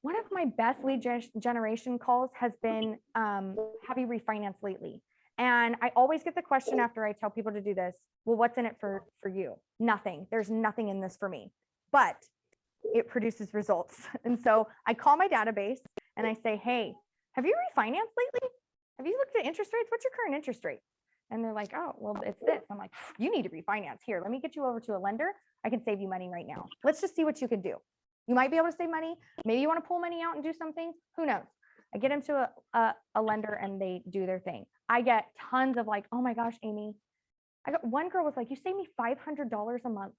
One of my best lead generation calls has been, have you refinanced lately? And I always get the question after I tell people to do this, well, what's in it for you? Nothing. There's nothing in this for me, but it produces results. And so I call my database and I say, hey, have you refinanced lately? Have you looked at interest rates? What's your current interest rate? And they're like, oh, well, it's this. I'm like, you need to refinance. Here, let me get you over to a lender. I can save you money right now. Let's just see what you can do. You might be able to save money. Maybe you want to pull money out and do something. Who knows? I get them to a lender and they do their thing. I get tons of like, oh my gosh, Amy. I got one girl was like, you save me $500 a month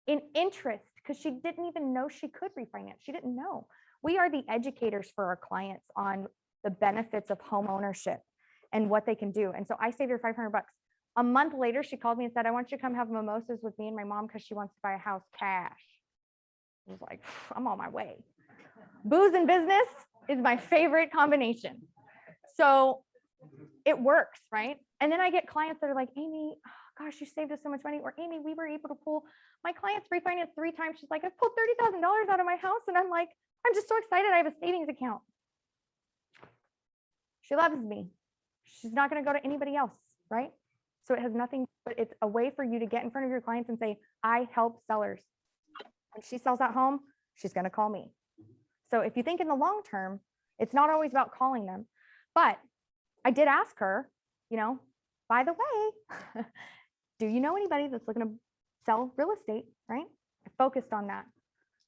in interest because she didn't even know she could refinance. She didn't know. We are the educators for our clients on the benefits of home ownership and what they can do. And so I saved her $500. A month later, she called me and said, I want you to come have mimosas with me and my mom because she wants to buy a house cash. I was like, I'm on my way. Booze and business is my favorite combination. So it works, right? And then I get clients that are like, Amy, oh gosh, you saved us so much money. Or Amy, we were able to pull, my clients refinanced 3 times. She's like, I pulled $30,000 out of my house. And I'm like, I'm just so excited. I have a savings account. She loves me. She's not going to go to anybody else, right? So it has nothing, but it's a way for you to get in front of your clients and say, I help sellers. When she sells that home, she's going to call me. So if you think in the long term, it's not always about calling them. But I did ask her, you know, by the way, do you know anybody that's looking to sell real estate, right? I focused on that.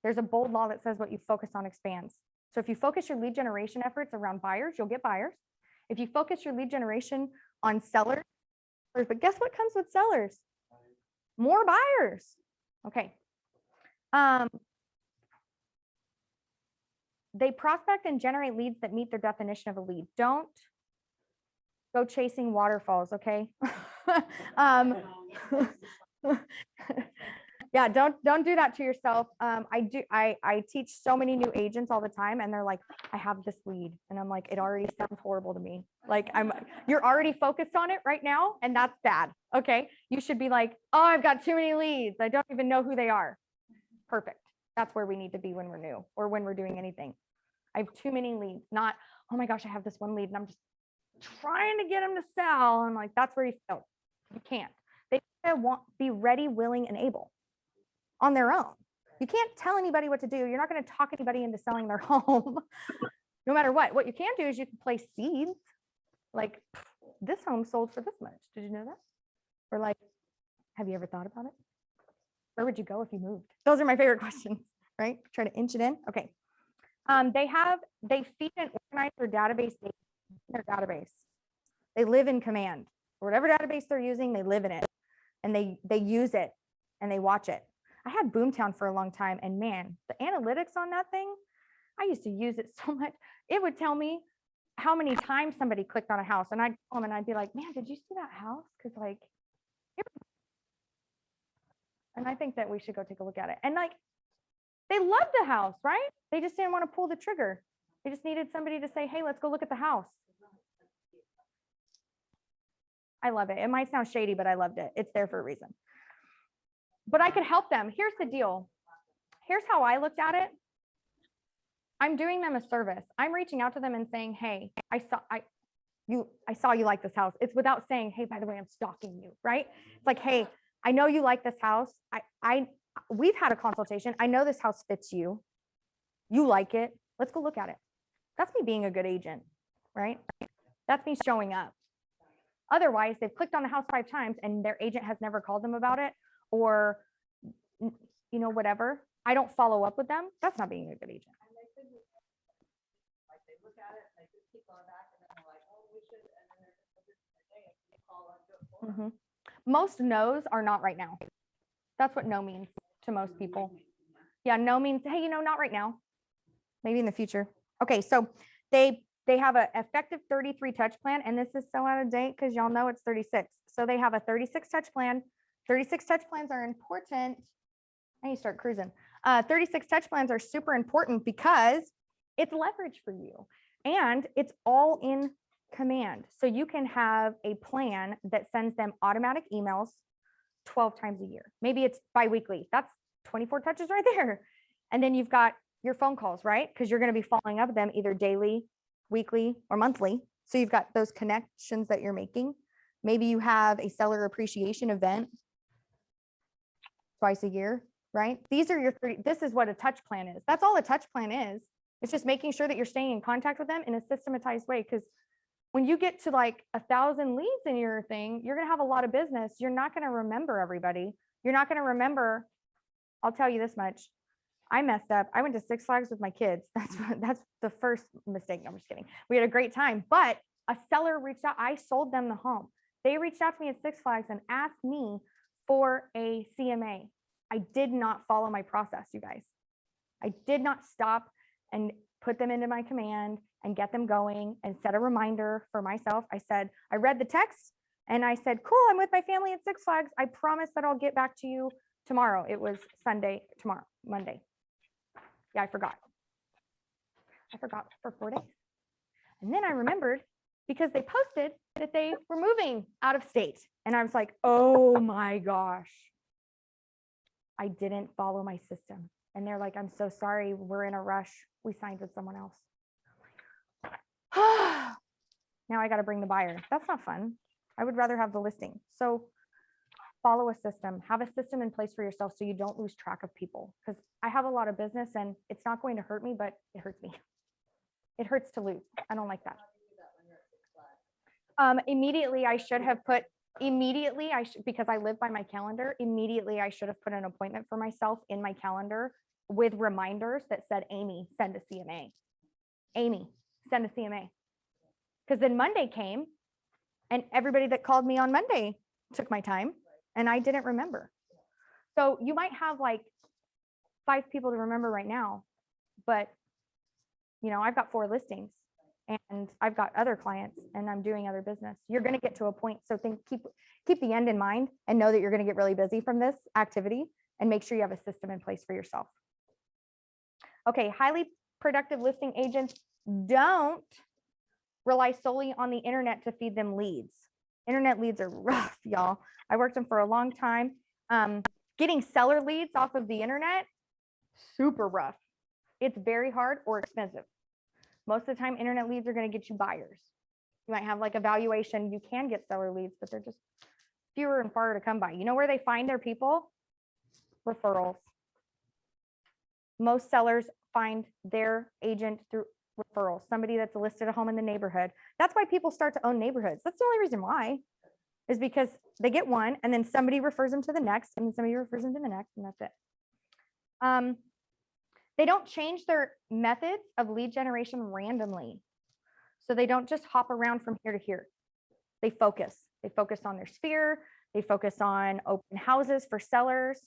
There's a bold law that says what you focus on expands. So if you focus your lead generation efforts around buyers, you'll get buyers. If you focus your lead generation on sellers, but guess what comes with sellers? More buyers. Okay. They prospect and generate leads that meet their definition of a lead. Don't go chasing waterfalls, okay? Yeah, don't do that to yourself. I teach so many new agents all the time and they're like, I have this lead. And I'm like, it already sounds horrible to me. Like you're already focused on it right now. And that's bad. Okay. You should be like, oh, I've got too many leads. I don't even know who they are. Perfect. That's where we need to be when we're new or when we're doing anything. I have too many leads, not, oh my gosh, I have this one lead and I'm just trying to get them to sell. I'm like, that's where you fail. You can't. They want be ready, willing, and able on their own. You can't tell anybody what to do. You're not going to talk anybody into selling their home, no matter what. What you can do is you can place seeds. Like, this home sold for this much. Did you know that? Or like, have you ever thought about it? Where would you go if you moved? Those are my favorite questions, right? Try to inch it in. Okay. They feed and organize their database data in their database. They live in command. Whatever database they're using, they live in it and they use it and they watch it. I had Boomtown for a long time and man, the analytics on that thing, I used to use it so much. It would tell me how many times somebody clicked on a house and I'd come and I'd be like, man, did you see that house? Cause like, and I think that we should go take a look at it. And like, they loved the house, right? They just didn't want to pull the trigger. They just needed somebody to say, hey, let's go look at the house. I love it. It might sound shady, but I loved it. It's there for a reason. But I could help them. Here's the deal. Here's how I looked at it. I'm doing them a service. I'm reaching out to them and saying, hey, I saw you like this house. It's without saying, hey, by the way, I'm stalking you, right? It's like, hey, I know you like this house. We've had a consultation. I know this house fits you. You like it. Let's go look at it. That's me being a good agent, right? That's me showing up. Otherwise, they've clicked on the house 5 times and their agent has never called them about it or, you know, whatever. I don't follow up with them. That's not being a good agent. And they could just, like, they look at it, and they just keep going back, and then they're like, oh, we should, and then they're just like, hey, they call and do it for them. Most no's are not right now. That's what no means to most people. Yeah, no means, hey, you know, not right now. Maybe in the future. Okay, so they have an effective 33 touch plan, and this is so out of date because y'all know it's 36. So they have a 36 touch plan. 36 touch plans are important. I need to start cruising. 36 touch plans are super important because it's leverage for you and it's all in command. So you can have a plan that sends them automatic emails 12 times a year. Maybe it's biweekly. That's 24 touches right there. And then you've got your phone calls, right? Because you're going to be following up with them either daily, weekly, or monthly. So you've got those connections that you're making. Maybe you have a seller appreciation event twice a year, right? These are your three, this is what a touch plan is. That's all a touch plan is. It's just making sure that you're staying in contact with them in a systematized way. Because when you get to like 1,000 leads in your thing, you're going to have a lot of business. You're not going to remember everybody. You're not going to remember. I'll tell you this much. I messed up. I went to Six Flags with my kids. That's the first mistake. No, I'm just kidding. We had a great time, but a seller reached out. I sold them the home. They reached out to me at Six Flags and asked me for a CMA. I did not follow my process, you guys. I did not stop and put them into my command and get them going and set a reminder for myself. I said, I read the text and I said, cool, I'm with my family at Six Flags. I promise that I'll get back to you tomorrow. It was Sunday, tomorrow, Monday. Yeah, I forgot for 4 days. And then I remembered because they posted that they were moving out of state. And I was like, oh my gosh, I didn't follow my system. And they're like, I'm so sorry, we're in a rush. We signed with someone else. Now I got to bring the buyer. That's not fun. I would rather have the listing. So follow a system, have a system in place for yourself so you don't lose track of people. Because I have a lot of business and it's not going to hurt me, but it hurts me. It hurts to lose. I don't like that. Immediately I should have put, because I live by my calendar, immediately I should have put an appointment for myself in my calendar with reminders that said, Amy, send a CMA. Amy, send a CMA. Because then Monday came and everybody that called me on Monday took my time and I didn't remember. So you might have like 5 people to remember right now, but you know, I've got 4 listings and I've got other clients and I'm doing other business. You're going to get to a point. So keep the end in mind and know that you're going to get really busy from this activity and make sure you have a system in place for yourself. Okay. Highly productive listing agents don't rely solely on the internet to feed them leads. Internet leads are rough, y'all. I worked them for a long time. Getting seller leads off of the internet, super rough. It's very hard or expensive. Most of the time, internet leads are going to get you buyers. You might have like a valuation. You can get seller leads, but they're just fewer and farther to come by. You know where they find their people? Referrals. Most sellers find their agent through referrals, somebody that's listed a home in the neighborhood. That's why people start to own neighborhoods. That's the only reason why, is because they get one and then somebody refers them to the next and somebody refers them to the next, and that's it. They don't change their methods of lead generation randomly. So they don't just hop around from here to here. They focus. They focus on their sphere. They focus on open houses for sellers.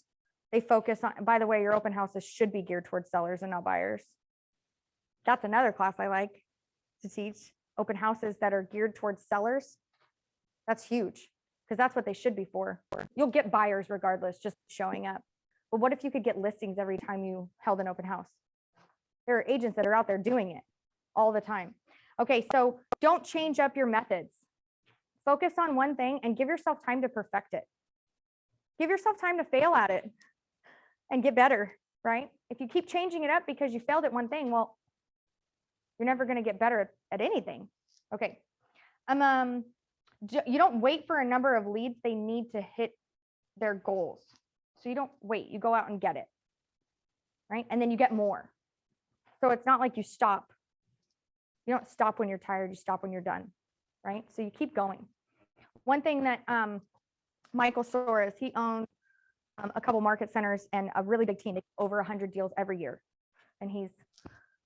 They focus on, by the way, your open houses should be geared towards sellers and not buyers. That's another class I like to teach. Open houses that are geared towards sellers. That's huge because that's what they should be for. You'll get buyers regardless, just showing up. But what if you could get listings every time you held an open house? There are agents that are out there doing it all the time. Okay, so don't change up your methods. Focus on one thing and give yourself time to perfect it. Give yourself time to fail at it and get better, right? If you keep changing it up because you failed at one thing, well, you're never going to get better at anything. Okay. You don't wait for a number of leads. They need to hit their goals. So you don't wait, you go out and get it, right? And then you get more. So it's not like you stop. You don't stop when you're tired, you stop when you're done, right? So you keep going. One thing that Michael Soares, he owns a couple market centers and a really big team, over 100 deals every year. And he's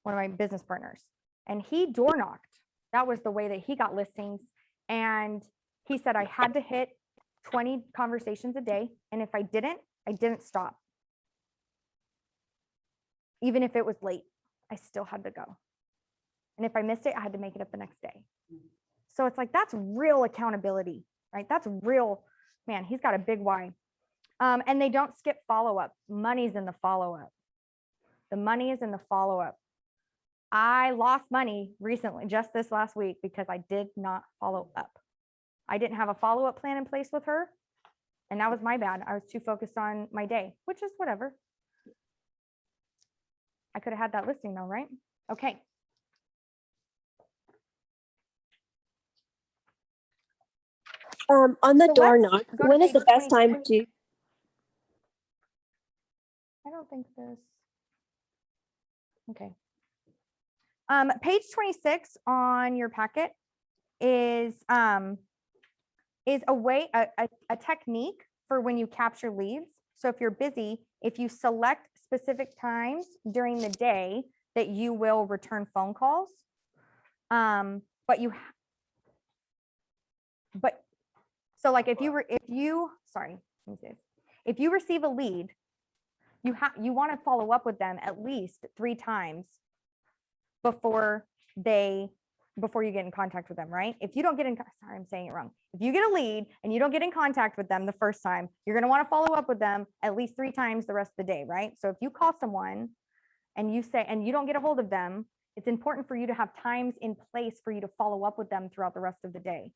one of my business partners. And he door knocked. That was the way that he got listings. And he said, I had to hit 20 conversations a day. And if I didn't stop. Even if it was late, I still had to go. And if I missed it, I had to make it up the next day. So it's like, that's real accountability, right? That's real, man, he's got a big why. And they don't skip follow-up. Money's in the follow-up. The money is in the follow-up. I lost money recently, just this last week, because I did not follow up. I didn't have a follow-up plan in place with her. And that was my bad. I was too focused on my day, which is whatever. I could have had that listing though, right? Okay. On the So door let's knock, go to when is the page best 22. time to? I don't think this. Okay. Page 26 on your packet is a way, a technique for when you capture leads. So if you're busy, if you select specific times during the day that you will return phone calls, so like if you sorry, let me see this. If you receive a lead, you want to follow up with them at least 3 times before you get in contact with them, right? If you don't get in, sorry, I'm saying it wrong. If you get a lead and you don't get in contact with them the first time, you're going to want to follow up with them at least 3 times the rest of the day, right? So if you call someone and you don't get a hold of them, it's important for you to have times in place for you to follow up with them throughout the rest of the day.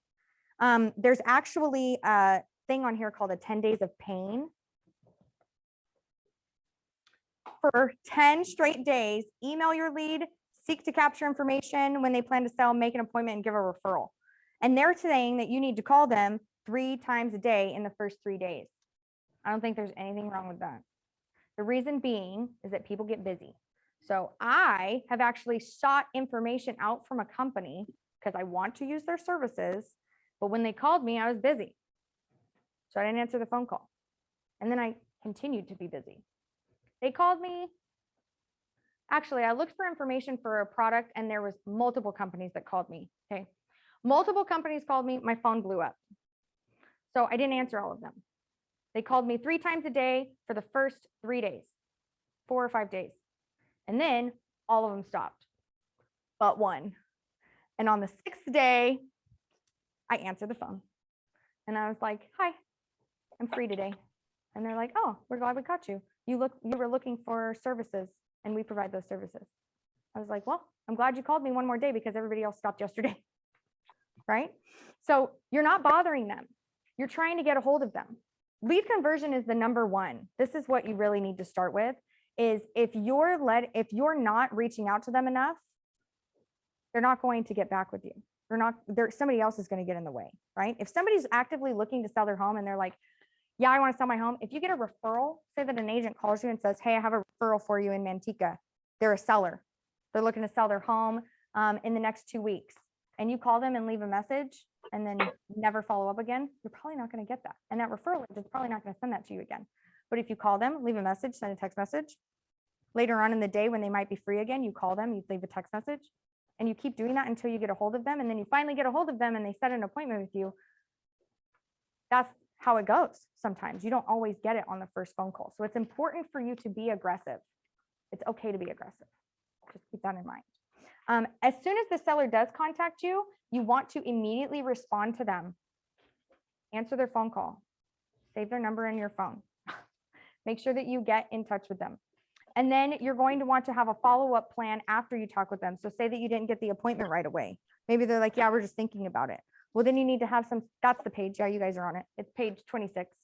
There's actually a thing on here called a 10 days of pain. For 10 straight days, email your lead, seek to capture information when they plan to sell, make an appointment, and give a referral. And they're saying that you need to call them 3 times a day in the first 3 days. I don't think there's anything wrong with that. The reason being is that people get busy. So I have actually sought information out from a company because I want to use their services, but when they called me, I was busy. So I didn't answer the phone call. And then I continued to be busy. They called me. Actually, I looked for information for a product and there was multiple companies that called me. Okay. Multiple companies called me. My phone blew up. So I didn't answer all of them. They called me 3 times a day for the first 3 days, 4 or 5 days. And then all of them stopped, but one. And on the 6th day, I answered the phone and I was like, hi, I'm free today. And they're like, oh, we're glad we caught you. You were looking for services and we provide those services. I was like, well, I'm glad you called me one more day because everybody else stopped yesterday. Right? So you're not bothering them. You're trying to get a hold of them. Lead conversion is the number one. This is what you really need to start with is if you're not reaching out to them enough, they're not going to get back with you. Somebody else is going to get in the way, right? If somebody's actively looking to sell their home and they're like, yeah, I want to sell my home. If you get a referral, say that an agent calls you and says, hey, I have a referral for you in Manteca. They're a seller. They're looking to sell their home in the next 2 weeks. And you call them and leave a message and then never follow up again, you're probably not going to get that. And that referral agent's probably not going to send that to you again. But if you call them, leave a message, send a text message. Later on in the day when they might be free again, you call them, you leave a text message, and you keep doing that until you get a hold of them. And then you finally get a hold of them and they set an appointment with you. That's how it goes. Sometimes you don't always get it on the first phone call. So it's important for you to be aggressive. It's okay to be aggressive. Just keep that in mind. As soon as the seller does contact you, you want to immediately respond to them. Answer their phone call. Save their number in your phone. Make sure that you get in touch with them. And then you're going to want to have a follow-up plan after you talk with them. So say that you didn't get the appointment right away. Maybe they're like, yeah, we're just thinking about it. Well, then you need to have that's the page. Yeah, you guys are on it. It's page 26.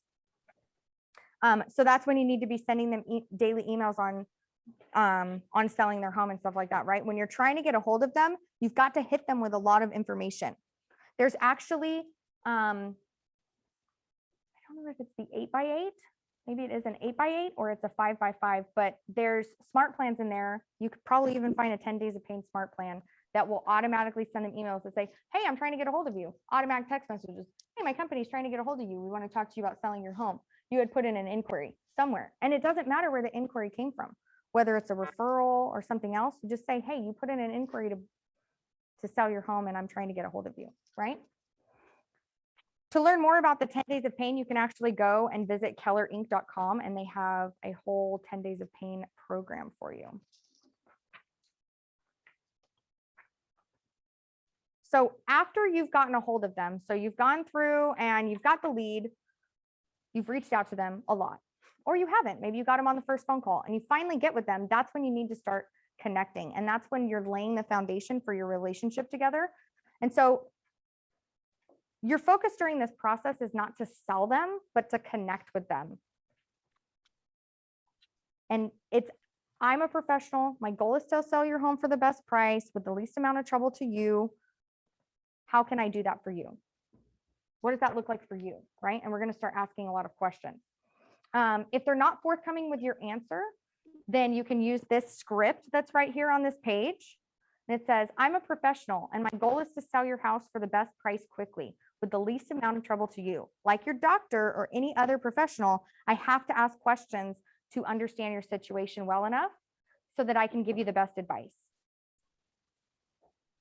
So that's when you need to be sending them daily emails on selling their home and stuff like that, right? When you're trying to get a hold of them, you've got to hit them with a lot of information. There's actually, I don't know if it's the 8x8, maybe it is an 8x8 or it's a 5x5, but there's smart plans in there. You could probably even find a 10 days of pain smart plan that will automatically send them emails that say, hey, I'm trying to get a hold of you. Automatic text messages. Hey, my company's trying to get a hold of you. We want to talk to you about selling your home. You had put in an inquiry somewhere, and it doesn't matter where the inquiry came from, whether it's a referral or something else. You just say, hey, you put in an inquiry to sell your home and I'm trying to get a hold of you, right? To learn more about the 10 days of pain, you can actually go and visit kellerinc.com and they have a whole 10 days of pain program for you. So after you've gotten a hold of them, so you've gone through and you've got the lead, you've reached out to them a lot, or you haven't, maybe you got them on the first phone call and you finally get with them, that's when you need to start connecting. And that's when you're laying the foundation for your relationship together. And so your focus during this process is not to sell them, but to connect with them. And I'm a professional. My goal is to sell your home for the best price with the least amount of trouble to you. How can I do that for you? What does that look like for you, right? And we're going to start asking a lot of questions. If they're not forthcoming with your answer, then you can use this script that's right here on this page. And it says, I'm a professional and my goal is to sell your house for the best price quickly with the least amount of trouble to you. Like your doctor or any other professional, I have to ask questions to understand your situation well enough so that I can give you the best advice.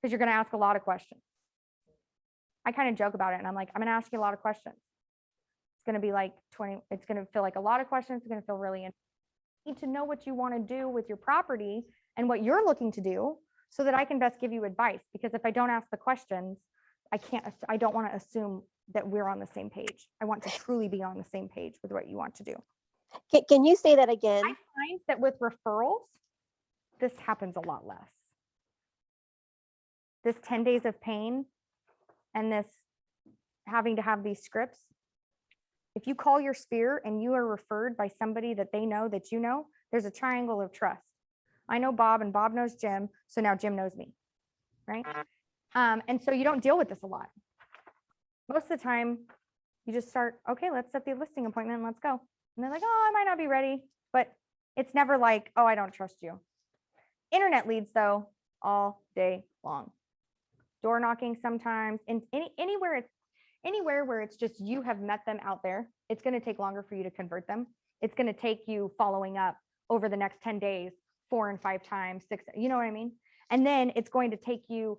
Because you're going to ask a lot of questions. I kind of joke about it and I'm like, I'm going to ask you a lot of questions. It's going to be like 20, it's going to feel like a lot of questions. It's going to feel really interesting. You need to know what you want to do with your property and what you're looking to do so that I can best give you advice. Because if I don't ask the questions, I don't want to assume that we're on the same page. I want to truly be on the same page with what you want to do. Can you say that again? I find that with referrals, this happens a lot less. This 10 days of pain and this having to have these scripts. If you call your sphere and you are referred by somebody that they know that you know, there's a triangle of trust. I know Bob and Bob knows Jim, so now Jim knows me, right? And so you don't deal with this a lot. Most of the time, you just start, okay, let's set the listing appointment and let's go. And they're like, oh, I might not be ready, but it's never like, oh, I don't trust you. Internet leads though, all day long. Door knocking sometimes, and anywhere where it's just you have met them out there, it's going to take longer for you to convert them. It's going to take you following up over the next 10 days, 4 and 5 times, 6, you know what I mean? And then it's going to take you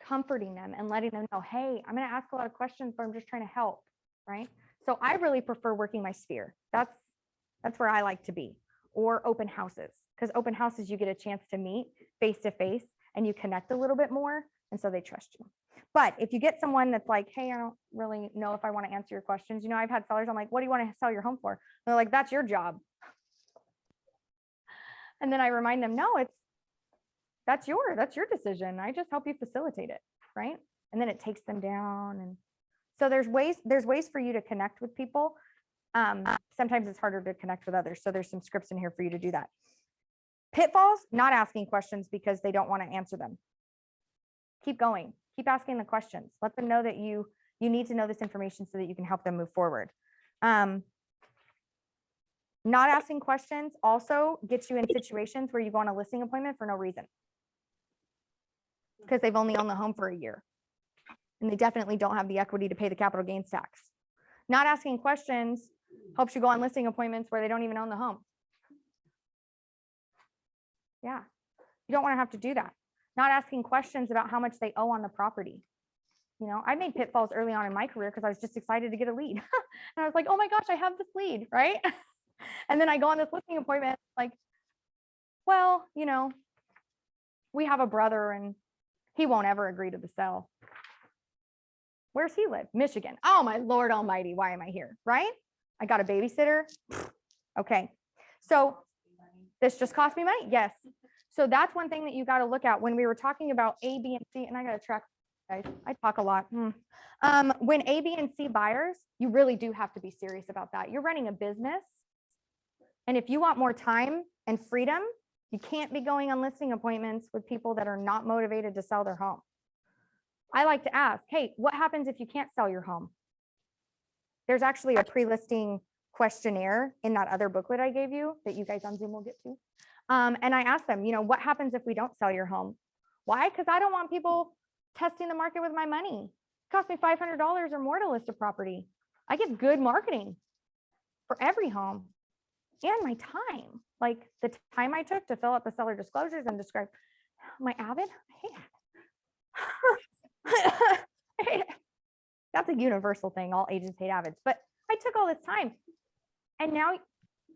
comforting them and letting them know, hey, I'm going to ask a lot of questions, but I'm just trying to help, right? So I really prefer working my sphere. That's where I like to be. Or open houses, because open houses, you get a chance to meet face to face and you connect a little bit more. And so they trust you. But if you get someone that's like, hey, I don't really know if I want to answer your questions. You know, I've had sellers, I'm like, what do you want to sell your home for? And they're like, that's your job. And then I remind them, no, that's your decision. I just help you facilitate it, right? And then it takes them down. And so there's ways for you to connect with people. Sometimes it's harder to connect with others. So there's some scripts in here for you to do that. Pitfalls, not asking questions because they don't want to answer them. Keep going. Keep asking the questions. Let them know that you need to know this information so that you can help them move forward. Not asking questions also gets you in situations where you go on a listing appointment for no reason. Because they've only owned the home for a year. And they definitely don't have the equity to pay the capital gains tax. Not asking questions helps you go on listing appointments where they don't even own the home. Yeah, you don't want to have to do that. Not asking questions about how much they owe on the property. You know, I made pitfalls early on in my career because I was just excited to get a lead. And I was like, oh my gosh, I have this lead, right? And then I go on this listing appointment, like, well, you know, we have a brother and he won't ever agree to the sale. Where's he live? Michigan. Oh my Lord Almighty, why am I here, right? I got a babysitter. Okay, so this just cost me money. Yes. So that's one thing that you got to look at when we were talking about A, B, and C. And I got to track, guys. I talk a lot. When A, B, and C buyers, you really do have to be serious about that. You're running a business. And if you want more time and freedom, you can't be going on listing appointments with people that are not motivated to sell their home. I like to ask, hey, what happens if you can't sell your home? There's actually a pre-listing questionnaire in that other booklet I gave you that you guys on Zoom will get to. And I asked them, you know, what happens if we don't sell your home? Why? Because I don't want people testing the market with my money. It costs me $500 or more to list a property. I get good marketing for every home and my time. Like the time I took to fill out the seller disclosures and describe my Avid. I hate it. That's a universal thing. All agents hate Avids, but I took all this time and now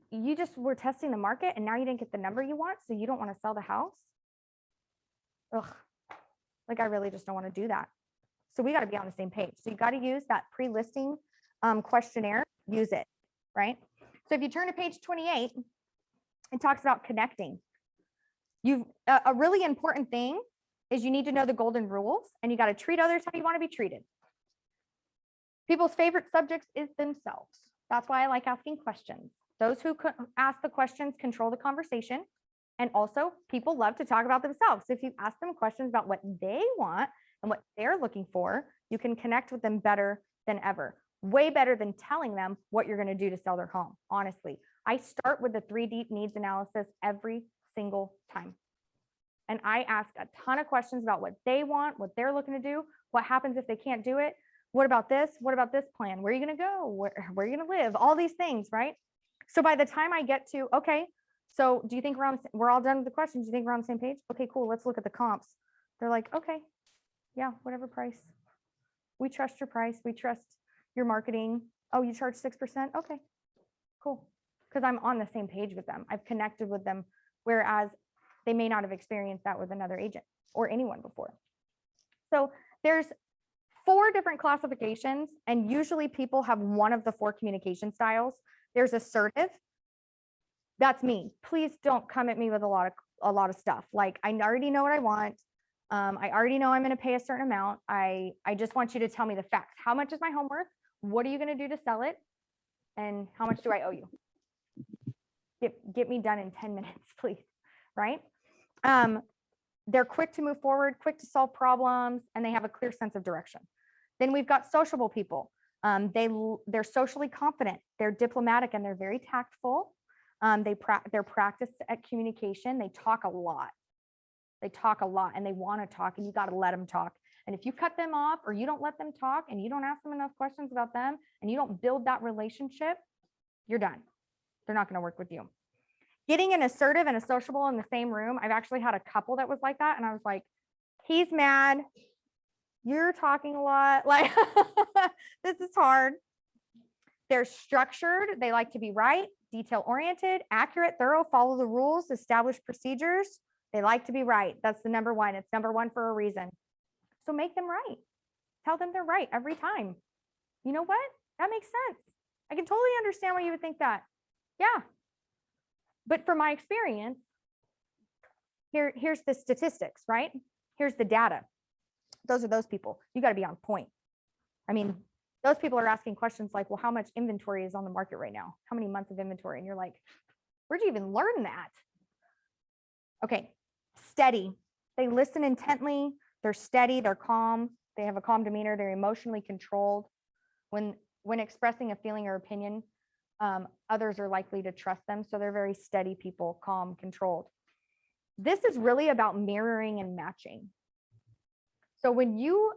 you just were testing the market and now you didn't get the number you want. So you don't want to sell the house. Ugh, like I really just don't want to do that. So we got to be on the same page. So you got to use that pre-listing questionnaire, use it, right? So if you turn to page 28, it talks about connecting. A really important thing is you need to know the golden rules and you got to treat others how you want to be treated. People's favorite subjects is themselves. That's why I like asking questions. Those who ask the questions control the conversation. And also people love to talk about themselves. If you ask them questions about what they want, and what they're looking for, you can connect with them better than ever. Way better than telling them what you're going to do to sell their home. Honestly, I start with the 3 deep needs analysis every single time. And I ask a ton of questions about what they want, what they're looking to do, what happens if they can't do it. What about this? What about this plan? Where are you going to go? Where are you going to live? All these things, right? So by the time I get to, okay, so do you think we're all done with the questions? Do you think we're on the same page? Okay, cool. Let's look at the comps. They're like, okay, yeah, whatever price. We trust your price. We trust your marketing. Oh, you charge 6%? Okay, cool. Because I'm on the same page with them. I've connected with them, whereas they may not have experienced that with another agent or anyone before. So there's 4 different classifications, and usually people have one of the 4 communication styles. There's assertive. That's me. Please don't come at me with a lot of stuff. Like, I already know what I want. I already know I'm going to pay a certain amount. I just want you to tell me the facts. How much is my home worth? What are you going to do to sell it? And how much do I owe you? Get me done in 10 minutes, please. Right? They're quick to move forward, quick to solve problems, and they have a clear sense of direction. Then we've got sociable people. They're socially confident, they're diplomatic, and they're very tactful. They're practiced at communication. They talk a lot. And they want to talk, and you got to let them talk. And if you cut them off, or you don't let them talk, and you don't ask them enough questions about them, and you don't build that relationship, you're done. They're not going to work with you. Getting an assertive and a sociable in the same room. I've actually had a couple that was like that. And I was like, he's mad. You're talking a lot. Like, this is hard. They're structured. They like to be right, detail oriented, accurate, thorough, follow the rules, establish procedures. They like to be right. That's the number 1. It's number 1 for a reason. So make them right. Tell them they're right every time. You know what? That makes sense. I can totally understand why you would think that. Yeah. But from my experience, here's the statistics, right? Here's the data. Those are those people. You got to be on point. I mean, those people are asking questions like, well, how much inventory is on the market right now? How many months of inventory? And you're like, where'd you even learn that? Okay, steady. They listen intently. They're steady. They're calm. They have a calm demeanor. They're emotionally controlled. When expressing a feeling or opinion, others are likely to trust them. So they're very steady people, calm, controlled. This is really about mirroring and matching. So when you've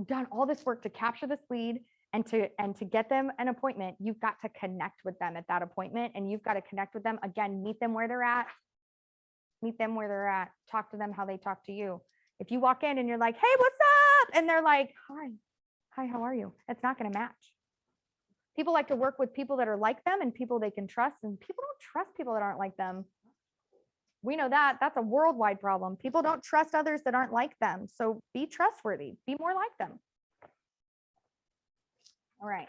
done all this work to capture this lead and to get them an appointment, you've got to connect with them at that appointment, and you've got to connect with them again, meet them where they're at, talk to them how they talk to you. If you walk in and you're like, hey, what's up? And they're like, hi, how are you? It's not going to match. People like to work with people that are like them and people they can trust, and people don't trust people that aren't like them. We know that. That's a worldwide problem. People don't trust others that aren't like them. So be trustworthy, be more like them. All right.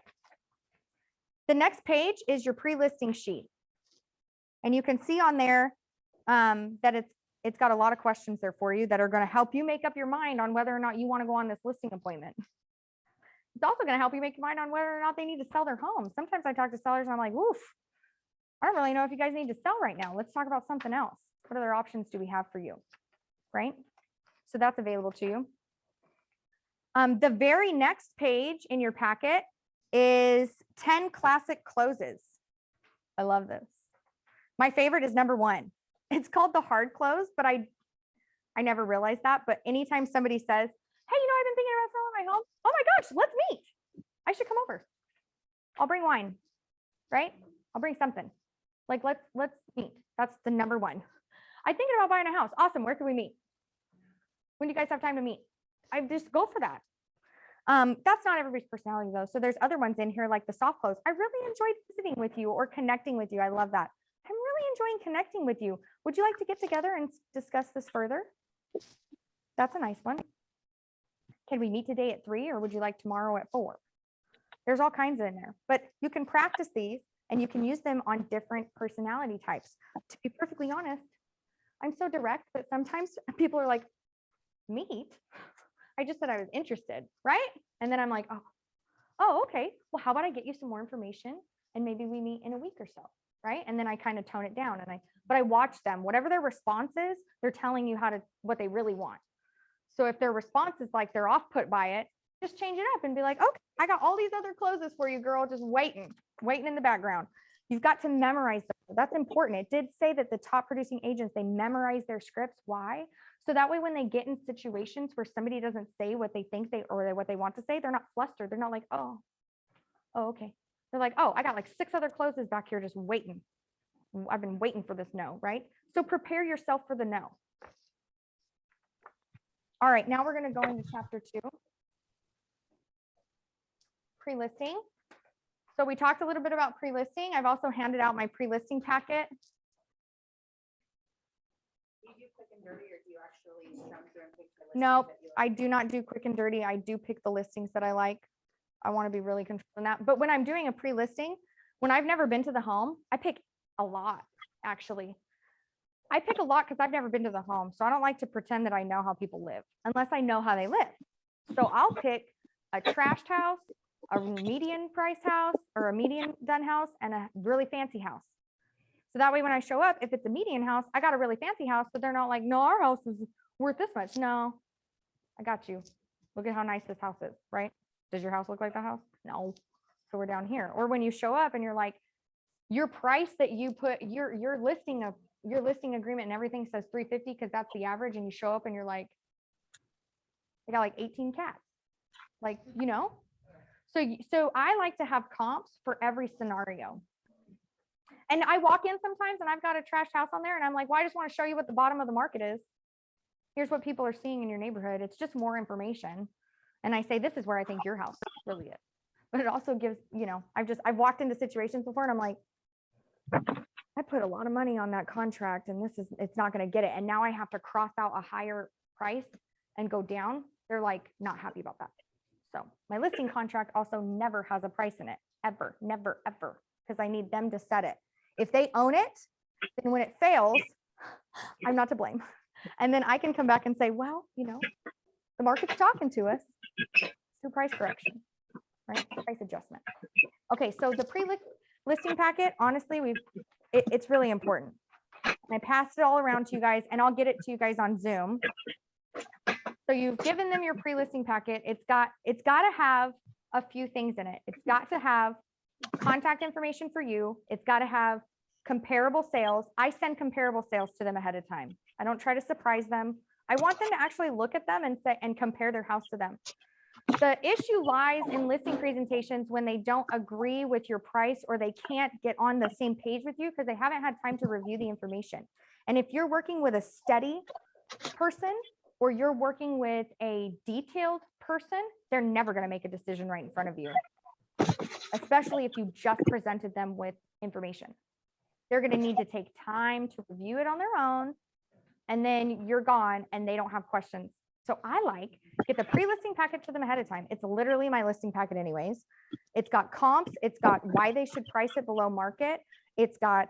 The next page is your pre-listing sheet. And you can see on there that it's got a lot of questions there for you that are going to help you make up your mind on whether or not you want to go on this listing appointment. It's also going to help you make your mind on whether or not they need to sell their home. Sometimes I talk to sellers and I'm like, oof, I don't really know if you guys need to sell right now. Let's talk about something else. What other options do we have for you? Right? So that's available to you. The very next page in your packet is 10 classic closes. I love this. My favorite is number 1. It's called the hard close, but I never realized that. But anytime somebody says, hey, I've been thinking about selling my home. Oh my gosh, let's meet. I should come over. I'll bring wine, right? I'll bring something. Like, let's meet. That's the number 1. I'm thinking about buying a house. Awesome. Where can we meet? When do you guys have time to meet? I just go for that. That's not everybody's personality though. So there's other ones in here like the soft close. I really enjoyed visiting with you or connecting with you. I love that. I'm really enjoying connecting with you. Would you like to get together and discuss this further? That's a nice one. Can we meet today at 3 or would you like tomorrow at 4? There's all kinds in there, but you can practice these and you can use them on different personality types. To be perfectly honest, I'm so direct that sometimes people are like, meet? I just said I was interested, right? And then I'm like, oh, okay. Well, how about I get you some more information and maybe we meet in a week or so, right? And then I kind of tone it down but I watch them. Whatever their response is, they're telling you what they really want. So if their response is like they're off put by it, just change it up and be like, okay, I got all these other closes for you, girl, just waiting in the background. You've got to memorize them. That's important. It did say that the top producing agents, they memorize their scripts. Why? So that way, when they get in situations where somebody doesn't say what they think or what they want to say, they're not flustered. They're not like, oh, okay. They're like, oh, I got like 6 other closes back here just waiting. I've been waiting for this no, right? So prepare yourself for the no. All right, now we're going to go into chapter 2. Pre-listing. So we talked a little bit about pre-listing. I've also handed out my pre-listing packet. Do you do quick and dirty, or do you actually jump through and pick the listings Nope, that you like? I do not do quick and dirty. I do pick the listings that I like. I want to be really controlling that. But when I'm doing a pre-listing, when I've never been to the home, I pick a lot, actually. I pick a lot because I've never been to the home. So I don't like to pretend that I know how people live unless I know how they live. So I'll pick a trashed house, a median price house, or a median done house, and a really fancy house. So that way, when I show up, if it's a median house, I got a really fancy house, but they're not like, no, our house is worth this much. No, I got you. Look at how nice this house is, right? Does your house look like the house? No. So we're down here. Or when you show up and you're like, your price that you put, your listing agreement and everything says 350 because that's the average, and you show up and you're like, I got like 18 cats. Like, you know? So I like to have comps for every scenario. And I walk in sometimes and I've got a trash house on there and I'm like, well, I just want to show you what the bottom of the market is. Here's what people are seeing in your neighborhood. It's just more information. And I say, this is where I think your house really is. But it also gives, you know, I've walked into situations before and I'm like, I put a lot of money on that contract and it's not going to get it. And now I have to cross out a higher price and go down. They're like not happy about that. So my listing contract also never has a price in it, ever, never, ever, because I need them to set it. If they own it, then when it fails, I'm not to blame. And then I can come back and say, well, you know, the market's talking to us. Let's do price correction, right? Price adjustment. Okay, so the pre-listing packet, honestly, it's really important. And I passed it all around to you guys, and I'll get it to you guys on Zoom. So you've given them your pre-listing packet. It's got to have a few things in it. It's got to have contact information for you. It's got to have comparable sales. I send comparable sales to them ahead of time. I don't try to surprise them. I want them to actually look at them and compare their house to them. The issue lies in listing presentations when they don't agree with your price or they can't get on the same page with you because they haven't had time to review the information. And if you're working with a steady person or you're working with a detailed person, they're never going to make a decision right in front of you, especially if you just presented them with information. They're going to need to take time to review it on their own, and then you're gone and they don't have questions. So I get the pre-listing packet to them ahead of time. It's literally my listing packet anyways. It's got comps. It's got why they should price it below market. It's got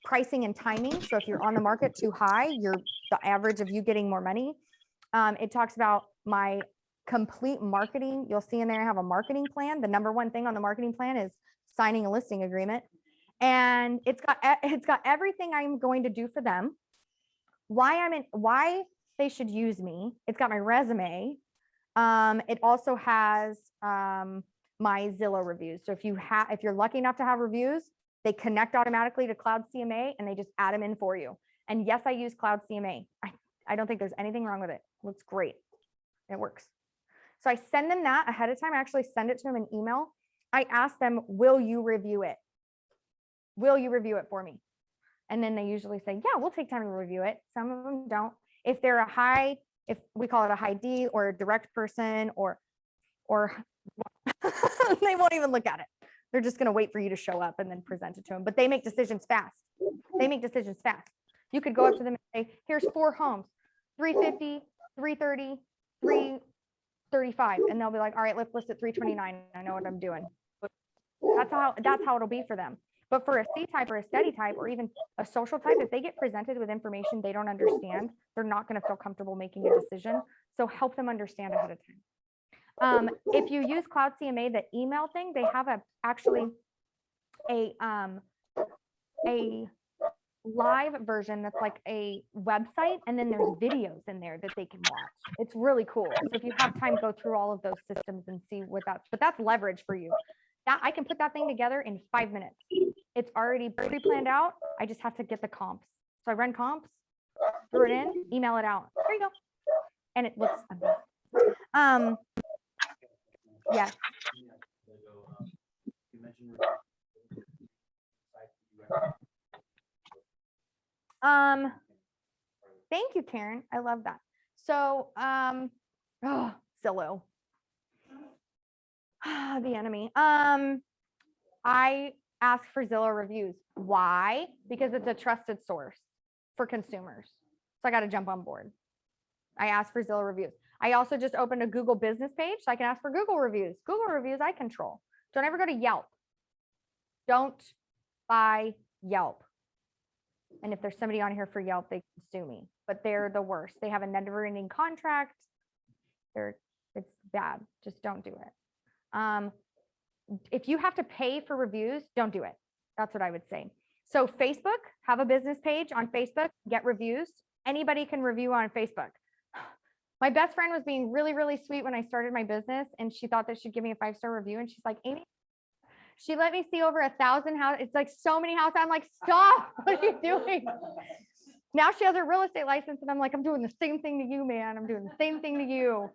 pricing and timing. So if you're on the market too high, you're the average of you getting more money. It talks about my complete marketing. You'll see in there I have a marketing plan. The number one thing on the marketing plan is signing a listing agreement. And it's got everything I'm going to do for them, why they should use me. It's got my resume. It also has my Zillow reviews. So if you're lucky enough to have reviews, they connect automatically to Cloud CMA and they just add them in for you. And yes, I use Cloud CMA. I don't think there's anything wrong with it. It looks great. It works. So I send them that ahead of time. I actually send it to them in email. I ask them, will you review it? Will you review it for me? And then they usually say, yeah, we'll take time to review it. Some of them don't. If they're if we call it a high D or a direct person or they won't even look at it. They're just going to wait for you to show up and then present it to them. But they make decisions fast. You could go up to them and say, here's 4 homes, 350, 330, 335. And they'll be like, all right, let's list at 329. I know what I'm doing. That's how it'll be for them. But for a C type or a steady type or even a social type, if they get presented with information they don't understand, they're not going to feel comfortable making a decision. So help them understand ahead of time. If you use Cloud CMA, the email thing, they have actually a live version that's like a website, and then there's videos in there that they can watch. It's really cool. So if you have time, go through all of those systems and see what but that's leverage for you. That I can put that thing together in 5 minutes. It's already pre-planned out. I just have to get the comps. So I run comps, throw it in, email it out. There you go. And it looks amazing. Yes. You mentioned. Thank you, Karen. I love that. So, Zillow. The enemy. I ask for Zillow reviews. Why? Because it's a trusted source for consumers. So I got to jump on board. I ask for Zillow reviews. I also just opened a Google business page, so I can ask for Google reviews. Google reviews I control. Don't ever go to Yelp. Don't buy Yelp. And if there's somebody on here for Yelp, they can sue me, but they're the worst. They have a never-ending contract. It's bad. Just don't do it. If you have to pay for reviews, don't do it. That's what I would say. So Facebook, have a business page on Facebook, get reviews. Anybody can review on Facebook. My best friend was being really, really sweet when I started my business, and she thought that she'd give me a 5-star review. And she's like, Amy, she let me see over 1,000 houses. It's like so many houses. I'm like, stop. What are you doing? Now she has her real estate license, and I'm like, I'm doing the same thing to you, man. I'm doing the same thing to you.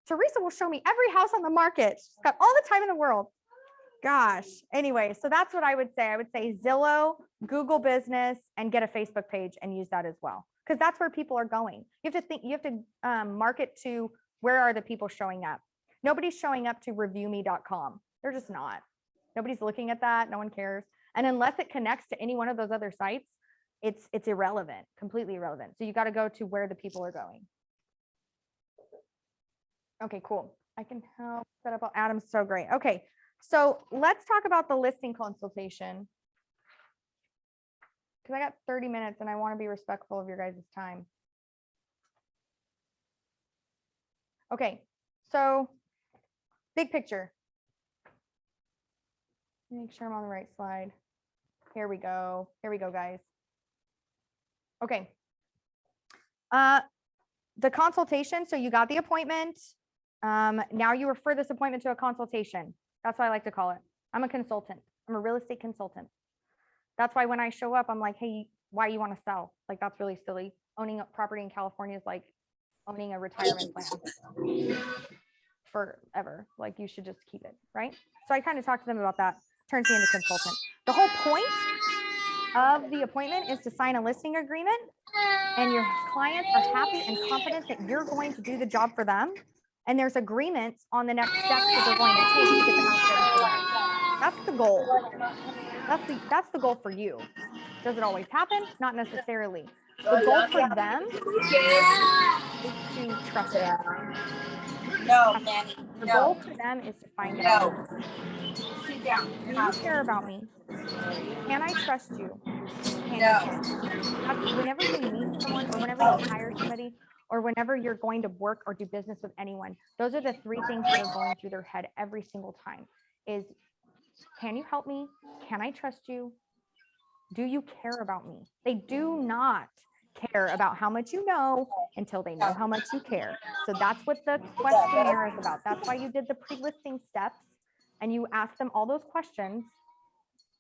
Teresa will show me every house on the market. She's got all the time in the world. Gosh. Anyway, so that's what I would say. I would say Zillow, Google Business, and get a Facebook page and use that as well. Because that's where people are going. You have to think, you have to market to where are the people showing up. Nobody's showing up to reviewme.com. They're just not. Nobody's looking at that. No one cares. And unless it connects to any one of those other sites, it's irrelevant, completely irrelevant. So you got to go to where the people are going. Okay, cool. I can help set up. Adam's so great. Okay, so let's talk about the listing consultation. Because I got 30 minutes and I want to be respectful of your guys' time. Okay, so big picture. Make sure I'm on the right slide. Here we go. Here we go, guys. Okay. The consultation. So you got the appointment. Now you refer this appointment to a consultation. That's what I like to call it. I'm a consultant. I'm a real estate consultant. That's why when I show up, I'm like, hey, why you want to sell? Like, that's really silly. Owning a property in California is like owning a retirement plan forever. Like, you should just keep it, right? So I kind of talk to them about that. Turns me into consultant. The whole point of the appointment is to sign a listing agreement, and your clients are happy and confident that you're going to do the job for them. And there's agreements on the next steps that they're going to take to get the house ready for them. That's the goal. That's the goal for you. Does it always happen? Not necessarily. The goal for them is to trust you. No, Manny. The goal for them is to find out. Sit down. Do you care about me? Can I trust you? Can No. you trust me? That's whenever you meet someone, or whenever you hire somebody, or whenever you're going to work or do business with anyone, those are the 3 things that are going through their head every single time is, can you help me? Can I trust you? Do you care about me? They do not care about how much you know until they know how much you care. So that's what the questionnaire is about. That's why you did the pre-listing steps and you ask them all those questions.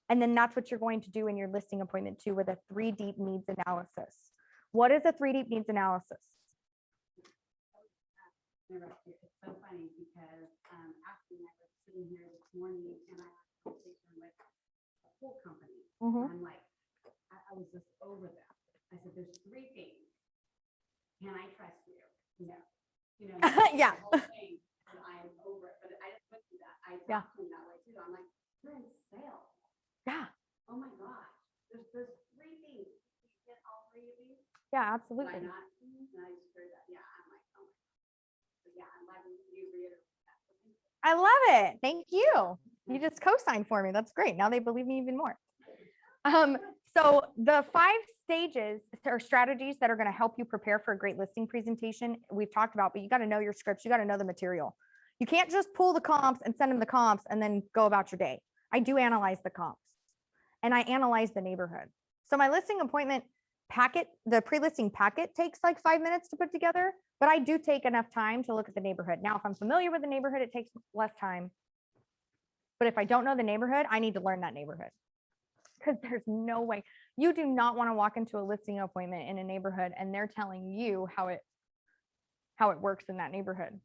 And then that's what you're going to do in your listing appointment too, with a 3 deep needs analysis. What is a 3 deep needs analysis? It's so funny because after I was sitting here this morning and I had a conversation with a pool company. Mhm. I'm like, I was just over them. I said, there's 3 things. Can I trust you? No. You know, Yeah. the whole thing, and I am over it. But I just went through that. I Yeah. talked to them that way too. I'm like, you're in sales. Yeah. Oh my gosh. There's 3 things. You get all 3 of these? Yeah, Why absolutely. not? And I just heard that. Yeah, I'm like, oh my God. So yeah, I'm letting you reiterate that. So thank you. I love it. Thank you. You just co-signed for me. That's great. Now they believe me even more. So the 5 stages or strategies that are going to help you prepare for a great listing presentation, we've talked about, but you got to know your scripts. You got to know the material. You can't just pull the comps and send them the comps and then go about your day. I do analyze the comps and I analyze the neighborhood. So my listing appointment packet, the pre-listing packet takes like 5 minutes to put together, but I do take enough time to look at the neighborhood. Now, if I'm familiar with the neighborhood, it takes less time. But if I don't know the neighborhood, I need to learn that neighborhood, because there's no way. You do not want to walk into a listing appointment in a neighborhood and they're telling you how it works in that neighborhood.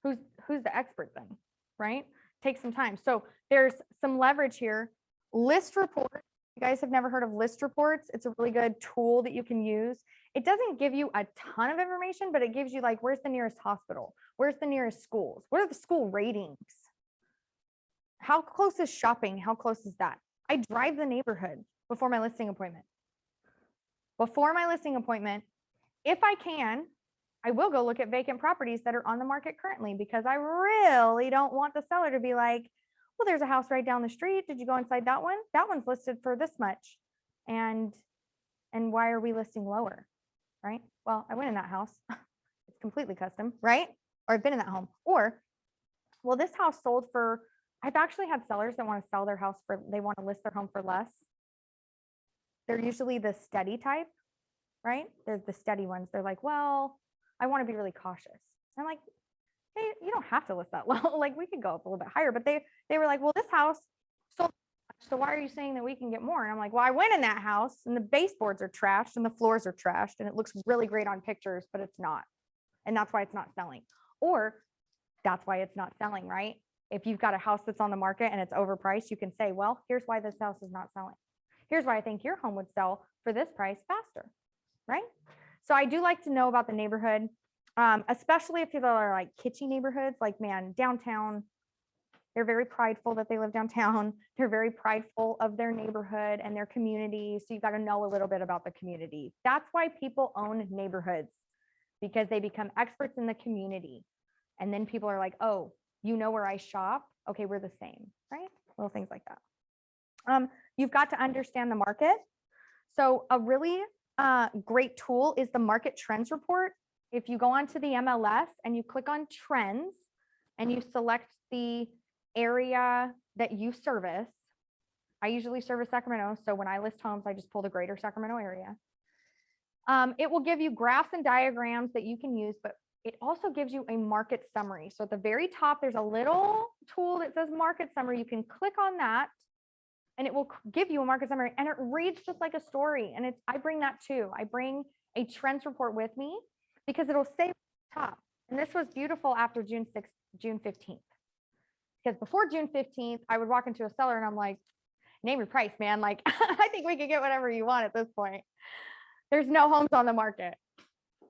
Who's the expert then, right? Take some time. So there's some leverage here. List report. You guys have never heard of list reports. It's a really good tool that you can use. It doesn't give you a ton of information, but it gives you like, where's the nearest hospital? Where's the nearest schools? What are the school ratings? How close is shopping? How close is that? I drive the neighborhood before my listing appointment. Before my listing appointment, if I can, I will go look at vacant properties that are on the market currently, because I really don't want the seller to be like, well, there's a house right down the street. Did you go inside that one? That one's listed for this much. And why are we listing lower? Right? Well, I went in that house. It's completely custom, right? Or I've been in that home. Or, well, this house sold for, I've actually had sellers that want to sell their house for, they want to list their home for less. They're usually the steady type, right? They're the steady ones. They're like, well, I want to be really cautious. I'm like, hey, you don't have to list that low. Like, we could go up a little bit higher, but they were like, well, this house sold, so why are you saying that we can get more? And I'm like, well, I went in that house and the baseboards are trashed and the floors are trashed and it looks really great on pictures, but it's not. And that's why it's not selling. Or that's why it's not selling, right? If you've got a house that's on the market and it's overpriced, you can say, well, here's why this house is not selling. Here's why I think your home would sell for this price faster, right? So I do like to know about the neighborhood, especially if people are like kitschy neighborhoods, like, man, downtown, they're very prideful that they live downtown. They're very prideful of their neighborhood and their community. So you got to know a little bit about the community. That's why people own neighborhoods, because they become experts in the community. And then people are like, oh, you know where I shop? Okay, we're the same, right? Little things like that. You've got to understand the market. So a really great tool is the market trends report. If you go onto the MLS and you click on trends and you select the area that you service, I usually service Sacramento. So when I list homes, I just pull the greater Sacramento area. It will give you graphs and diagrams that you can use, but it also gives you a market summary. So at the very top, there's a little tool that says market summary. You can click on that and it will give you a market summary, and it reads just like a story. And I bring that too. I bring a trends report with me because it'll say top. And this was beautiful after June 6th, June 15th. Because before June 15th, I would walk into a seller and I'm like, name your price, man. Like, I think we could get whatever you want at this point. There's no homes on the market.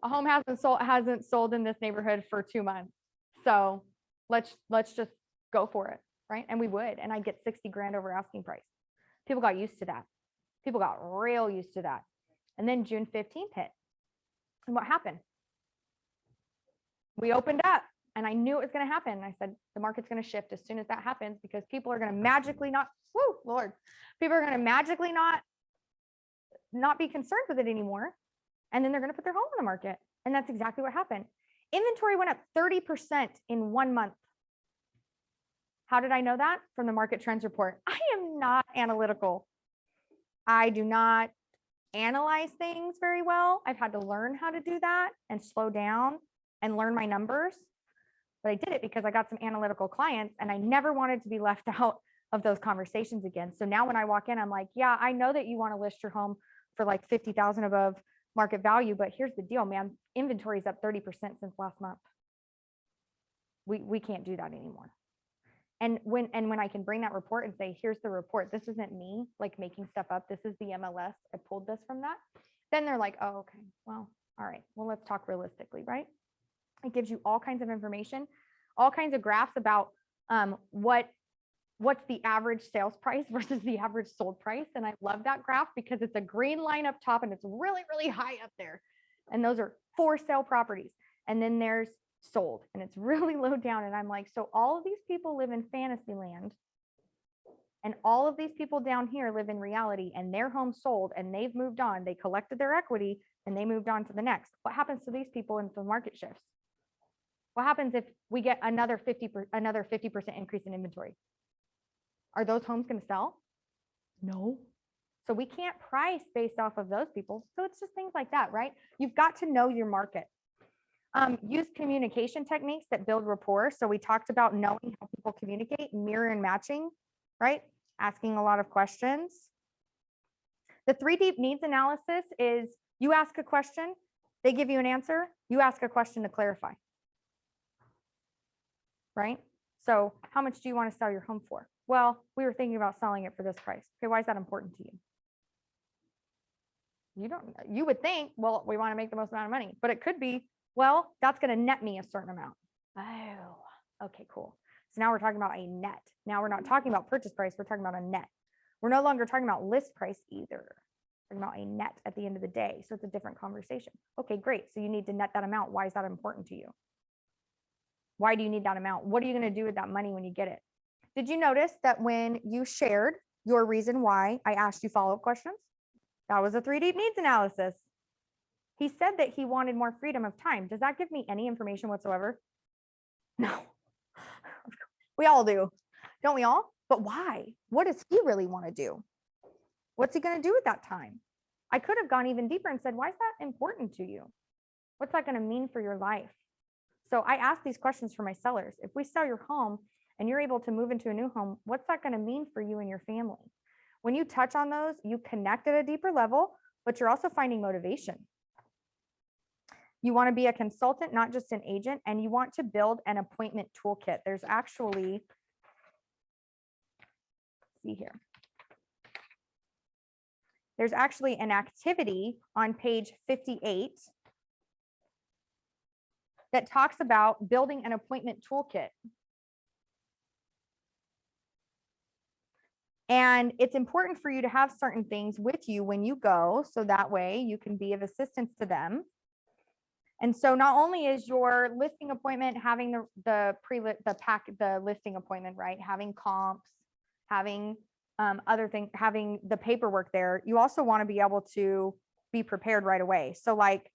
A home hasn't sold in this neighborhood for 2 months. So let's just go for it, right? And we would, and I'd get 60 grand over asking price. People got used to that. People got real used to that. And then June 15th hit. And what happened? We opened up and I knew it was going to happen. I said, the market's going to shift as soon as that happens, because people are going to magically not, whoo, Lord, people are going to magically not be concerned with it anymore. And then they're going to put their home on the market. And that's exactly what happened. Inventory went up 30% in 1 month. How did I know that? From the market trends report. I am not analytical. I do not analyze things very well. I've had to learn how to do that and slow down and learn my numbers. But I did it because I got some analytical clients and I never wanted to be left out of those conversations again. So now when I walk in, I'm like, yeah, I know that you want to list your home for like 50,000 above market value, but here's the deal, man. Inventory is up 30% since last month. We can't do that anymore. And when I can bring that report and say, here's the report, this isn't me like making stuff up, this is the MLS, I pulled this from that, then they're like, oh, okay, well, all right, well, let's talk realistically, right? It gives you all kinds of information, all kinds of graphs about what's the average sales price versus the average sold price. And I love that graph because it's a green line up top and it's really, really high up there. And those are for sale properties. And then there's sold and it's really low down. And I'm like, so all of these people live in fantasy land and all of these people down here live in reality, and their home sold and they've moved on. They collected their equity and they moved on to the next. What happens to these people if the market shifts? What happens if we get another 50% increase in inventory? Are those homes going to sell? No. So we can't price based off of those people. So it's just things like that, right? You've got to know your market. Use communication techniques that build rapport. So we talked about knowing how people communicate, mirror and matching, right? Asking a lot of questions. The 3 deep needs analysis is you ask a question, they give you an answer, you ask a question to clarify. Right? So how much do you want to sell your home for? Well, we were thinking about selling it for this price. Okay, why is that important to you? You would think, well, we want to make the most amount of money, but it could be, well, that's going to net me a certain amount. Oh, okay, cool. So now we're talking about a net. Now we're not talking about purchase price, we're talking about a net. We're no longer talking about list price either. We're talking about a net at the end of the day. So it's a different conversation. Okay, great. So you need to net that amount. Why is that important to you? Why do you need that amount? What are you going to do with that money when you get it? Did you notice that when you shared your reason why, I asked you follow-up questions? That was a 3 deep needs analysis. He said that he wanted more freedom of time. Does that give me any information whatsoever? No. We all do. Don't we all? But why? What does he really want to do? What's he going to do with that time? I could have gone even deeper and said, why is that important to you? What's that going to mean for your life? So I ask these questions for my sellers. If we sell your home and you're able to move into a new home, what's that going to mean for you and your family? When you touch on those, you connect at a deeper level, but you're also finding motivation. You want to be a consultant, not just an agent, and you want to build an appointment toolkit. There's actually, see here. There's actually an activity on page 58 that talks about building an appointment toolkit. And it's important for you to have certain things with you when you go, so that way you can be of assistance to them. And so not only is your listing appointment having the listing appointment, right? Having comps, having other things, having the paperwork there, you also want to be able to be prepared right away. So like,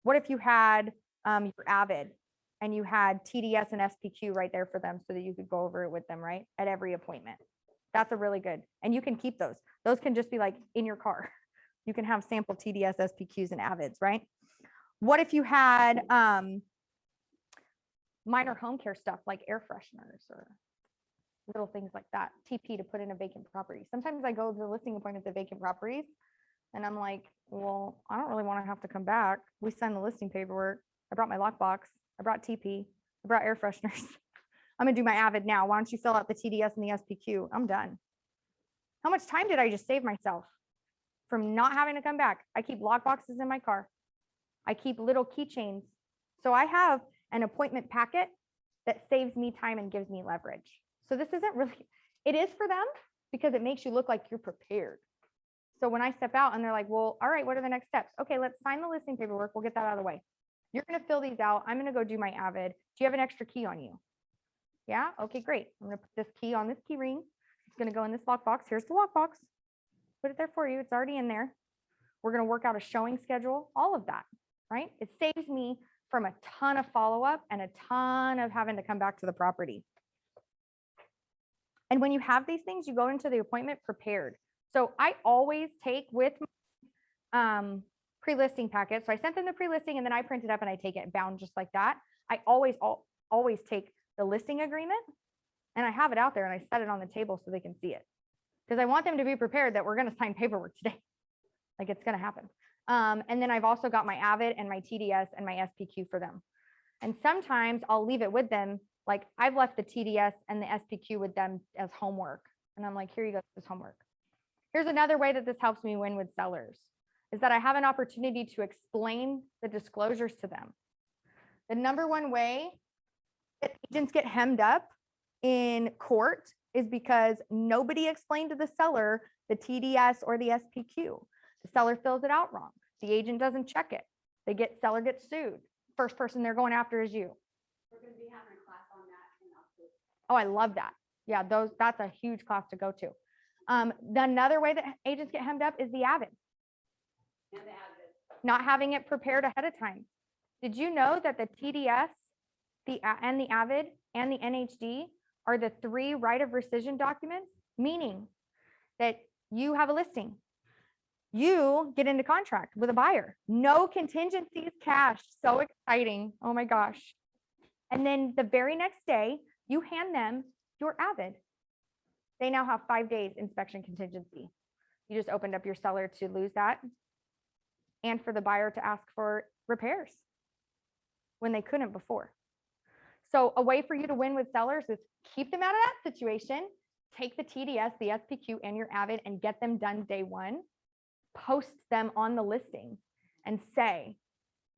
what if you had your Avid and you had TDS and SPQ right there for them so that you could go over it with them, right? At every appointment. That's a really good, and you can keep those. Those can just be like in your car. You can have sample TDS, SPQs, and Avids, right? What if you had minor home care stuff like air fresheners or little things like that, TP to put in a vacant property? Sometimes I go to the listing appointments at vacant properties and I'm like, well, I don't really want to have to come back. We signed the listing paperwork. I brought my lockbox. I brought TP. I brought air fresheners. I'm gonna do my Avid now. Why don't you fill out the TDS and the SPQ? I'm done. How much time did I just save myself from not having to come back? I keep lock boxes in my car. I keep little keychains. So I have an appointment packet that saves me time and gives me leverage. So this isn't really, it is for them because it makes you look like you're prepared. So when I step out and they're like, well, all right, what are the next steps? Okay, let's sign the listing paperwork. We'll get that out of the way. You're going to fill these out. I'm going to go do my Avid. Do you have an extra key on you? Yeah. Okay, great. I'm going to put this key on this key ring. It's going to go in this lockbox. Here's the lockbox. Put it there for you. It's already in there. We're going to work out a showing schedule, all of that, right? It saves me from a ton of follow-up and a ton of having to come back to the property. And when you have these things, you go into the appointment prepared. So I always take with pre-listing packet. So I sent them the pre-listing and then I print it up and I take it bound just like that. I always take the listing agreement and I have it out there and I set it on the table so they can see it. Because I want them to be prepared that we're going to sign paperwork today. Like it's going to happen. And then I've also got my Avid and my TDS and my SPQ for them. And sometimes I'll leave it with them. Like I've left the TDS and the SPQ with them as homework. And I'm like, here you go, this homework. Here's another way that this helps me win with sellers is that I have an opportunity to explain the disclosures to them. The number one way that agents get hemmed up in court is because nobody explained to the seller the TDS or the SPQ. The seller fills it out wrong. The agent doesn't check it. Seller gets sued. First person they're going after is you. We're going to be having a class on that in October. Oh, I love that. Yeah, that's a huge class to go to. Another way that agents get hemmed up is the Avid. And the Avid. Not having it prepared ahead of time. Did you know that the TDS, the Avid, and the NHD are the 3 right of rescission documents? Meaning that you have a listing. You get into contract with a buyer. No contingencies, cash. So exciting. Oh my gosh. And then the very next day, you hand them your Avid. They now have 5 days inspection contingency. You just opened up your seller to lose that and for the buyer to ask for repairs when they couldn't before. So a way for you to win with sellers is keep them out of that situation, take the TDS, the SPQ, and your Avid and get them done day one, post them on the listing and say,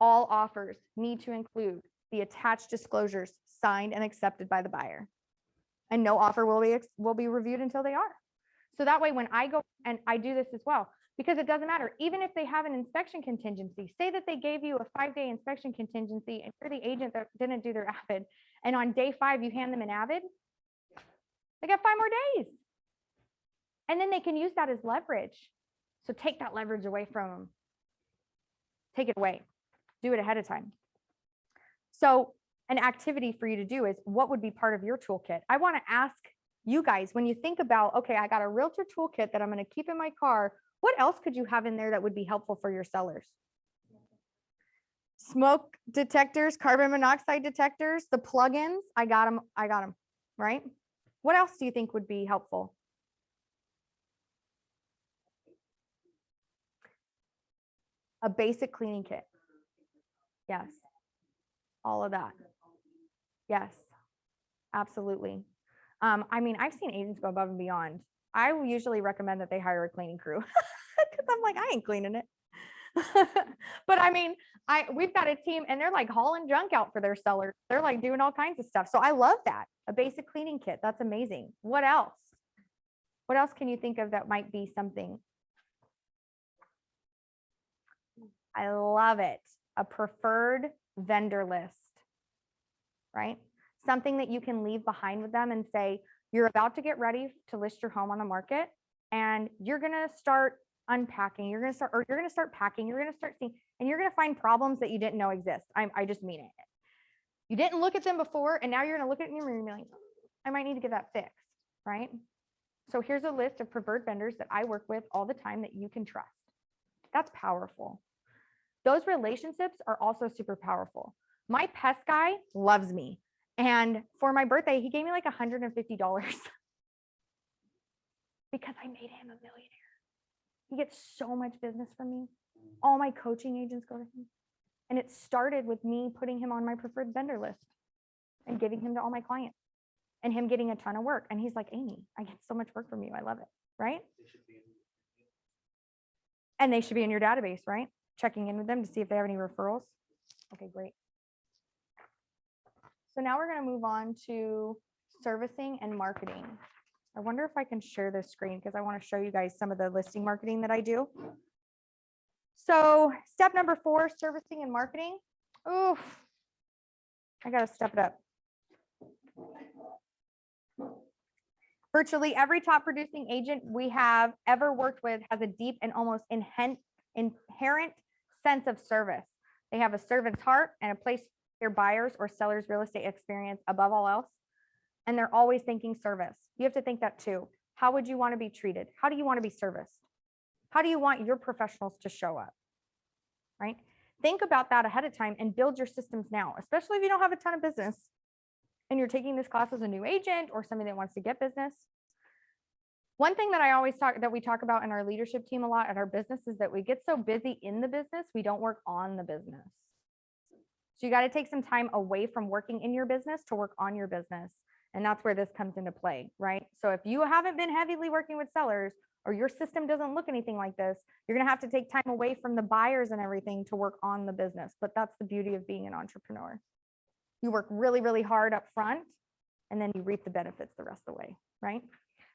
all offers need to include the attached disclosures signed and accepted by the buyer. And no offer will be reviewed until they are. So that way, when I go and I do this as well, because it doesn't matter, even if they have an inspection contingency, say that they gave you a 5-day inspection contingency and you're the agent that didn't do their Avid, and on day 5, you hand them an Avid, they got 5 more days. And then they can use that as leverage. So take that leverage away from them. Take it away. Do it ahead of time. So an activity for you to do is what would be part of your toolkit? I want to ask you guys, when you think about, okay, I got a realtor toolkit that I'm going to keep in my car. What else could you have in there that would be helpful for your sellers? Smoke detectors, carbon monoxide detectors, the plugins. I got them, right? What else do you think would be helpful? A basic cleaning kit. Yes. All of that. Yes, absolutely. I mean, I've seen agents go above and beyond. I will usually recommend that they hire a cleaning crew because I'm like, I ain't cleaning it. But I mean, we've got a team and they're like hauling junk out for their sellers. They're like doing all kinds of stuff. So I love that. A basic cleaning kit. That's amazing. What else? What else can you think of that might be something? I love it. A preferred vendor list, right? Something that you can leave behind with them and say, you're about to get ready to list your home on the market and you're going to start unpacking. You're going to start packing. You're going to start seeing, and you're going to find problems that you didn't know exist. I just mean it. You didn't look at them before and now you're going to look at them and you're like, I might need to get that fixed, right? So here's a list of preferred vendors that I work with all the time that you can trust. That's powerful. Those relationships are also super powerful. My pest guy loves me. And for my birthday, he gave me like $150 because I made him a millionaire. He gets so much business from me. All my coaching agents go to him. And it started with me putting him on my preferred vendor list and giving him to all my clients and him getting a ton of work. And he's like, Amy, I get so much work from you. I love it. Right? And they should be in your database, right? Checking in with them to see if they have any referrals. Okay, great. So now we're going to move on to servicing and marketing. I wonder if I can share this screen because I want to show you guys some of the listing marketing that I do. So step number 4, servicing and marketing. Oof, I got to step it up. Virtually every top producing agent we have ever worked with has a deep and almost inherent sense of service. They have a servant's heart and a place their buyers or sellers' real estate experience above all else. And they're always thinking service. You have to think that too. How would you want to be treated? How do you want to be serviced? How do you want your professionals to show up? Right? Think about that ahead of time and build your systems now, especially if you don't have a ton of business and you're taking this class as a new agent or somebody that wants to get business. One thing that we talk about in our leadership team a lot at our business is that we get so busy in the business, we don't work on the business. So you got to take some time away from working in your business to work on your business. And that's where this comes into play, right? So if you haven't been heavily working with sellers or your system doesn't look anything like this, you're going to have to take time away from the buyers and everything to work on the business. But that's the beauty of being an entrepreneur. You work really, really hard up front and then you reap the benefits the rest of the way, right?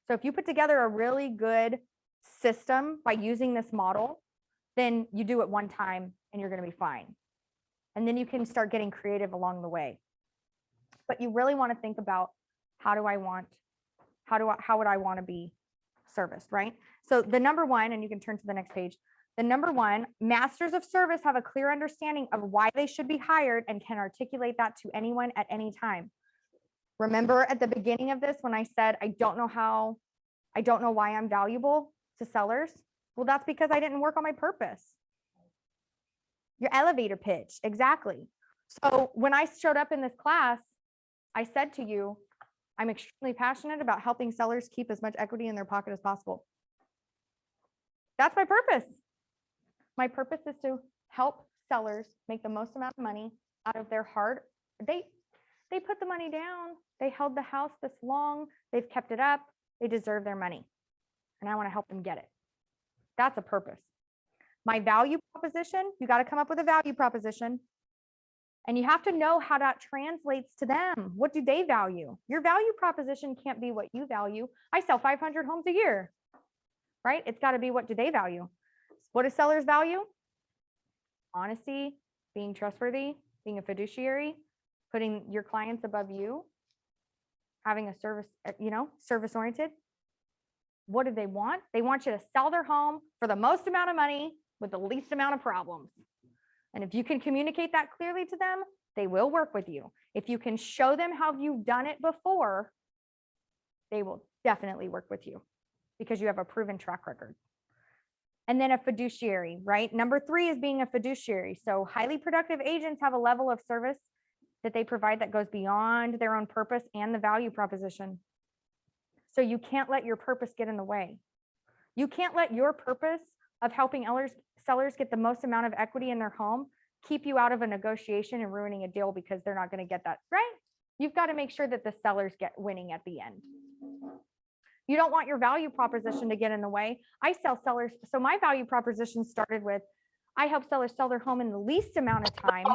So if you put together a really good system by using this model, then you do it one time and you're going to be fine. And then you can start getting creative along the way. But you really want to think about how would I want to be serviced, right? So the number one, and you can turn to the next page. The number one, masters of service have a clear understanding of why they should be hired and can articulate that to anyone at any time. Remember at the beginning of this when I said, I don't know why I'm valuable to sellers? Well, that's because I didn't work on my purpose. Your elevator pitch, exactly. So when I showed up in this class, I said to you, I'm extremely passionate about helping sellers keep as much equity in their pocket as possible. That's my purpose. My purpose is to help sellers make the most amount of money out of their they put the money down. They held the house this long. They've kept it up. They deserve their money. And I want to help them get it. That's a purpose. My value proposition, you got to come up with a value proposition. And you have to know how that translates to them. What do they value? Your value proposition can't be what you value. I sell 500 homes a year, right? It's got to be what do they value? What do sellers value? Honesty, being trustworthy, being a fiduciary, putting your clients above you, having a service, service oriented. What do they want? They want you to sell their home for the most amount of money with the least amount of problems. And if you can communicate that clearly to them, they will work with you. If you can show them how you've done it before, they will definitely work with you because you have a proven track record. And then a fiduciary, right? Number 3 is being a fiduciary. So highly productive agents have a level of service that they provide that goes beyond their own purpose and the value proposition. So you can't let your purpose get in the way. You can't let your purpose of helping sellers get the most amount of equity in their home keep you out of a negotiation and ruining a deal because they're not going to get that, right? You've got to make sure that the sellers get winning at the end. You don't want your value proposition to get in the way. I sell sellers. So my value proposition started with, I help sellers sell their home in the least amount of time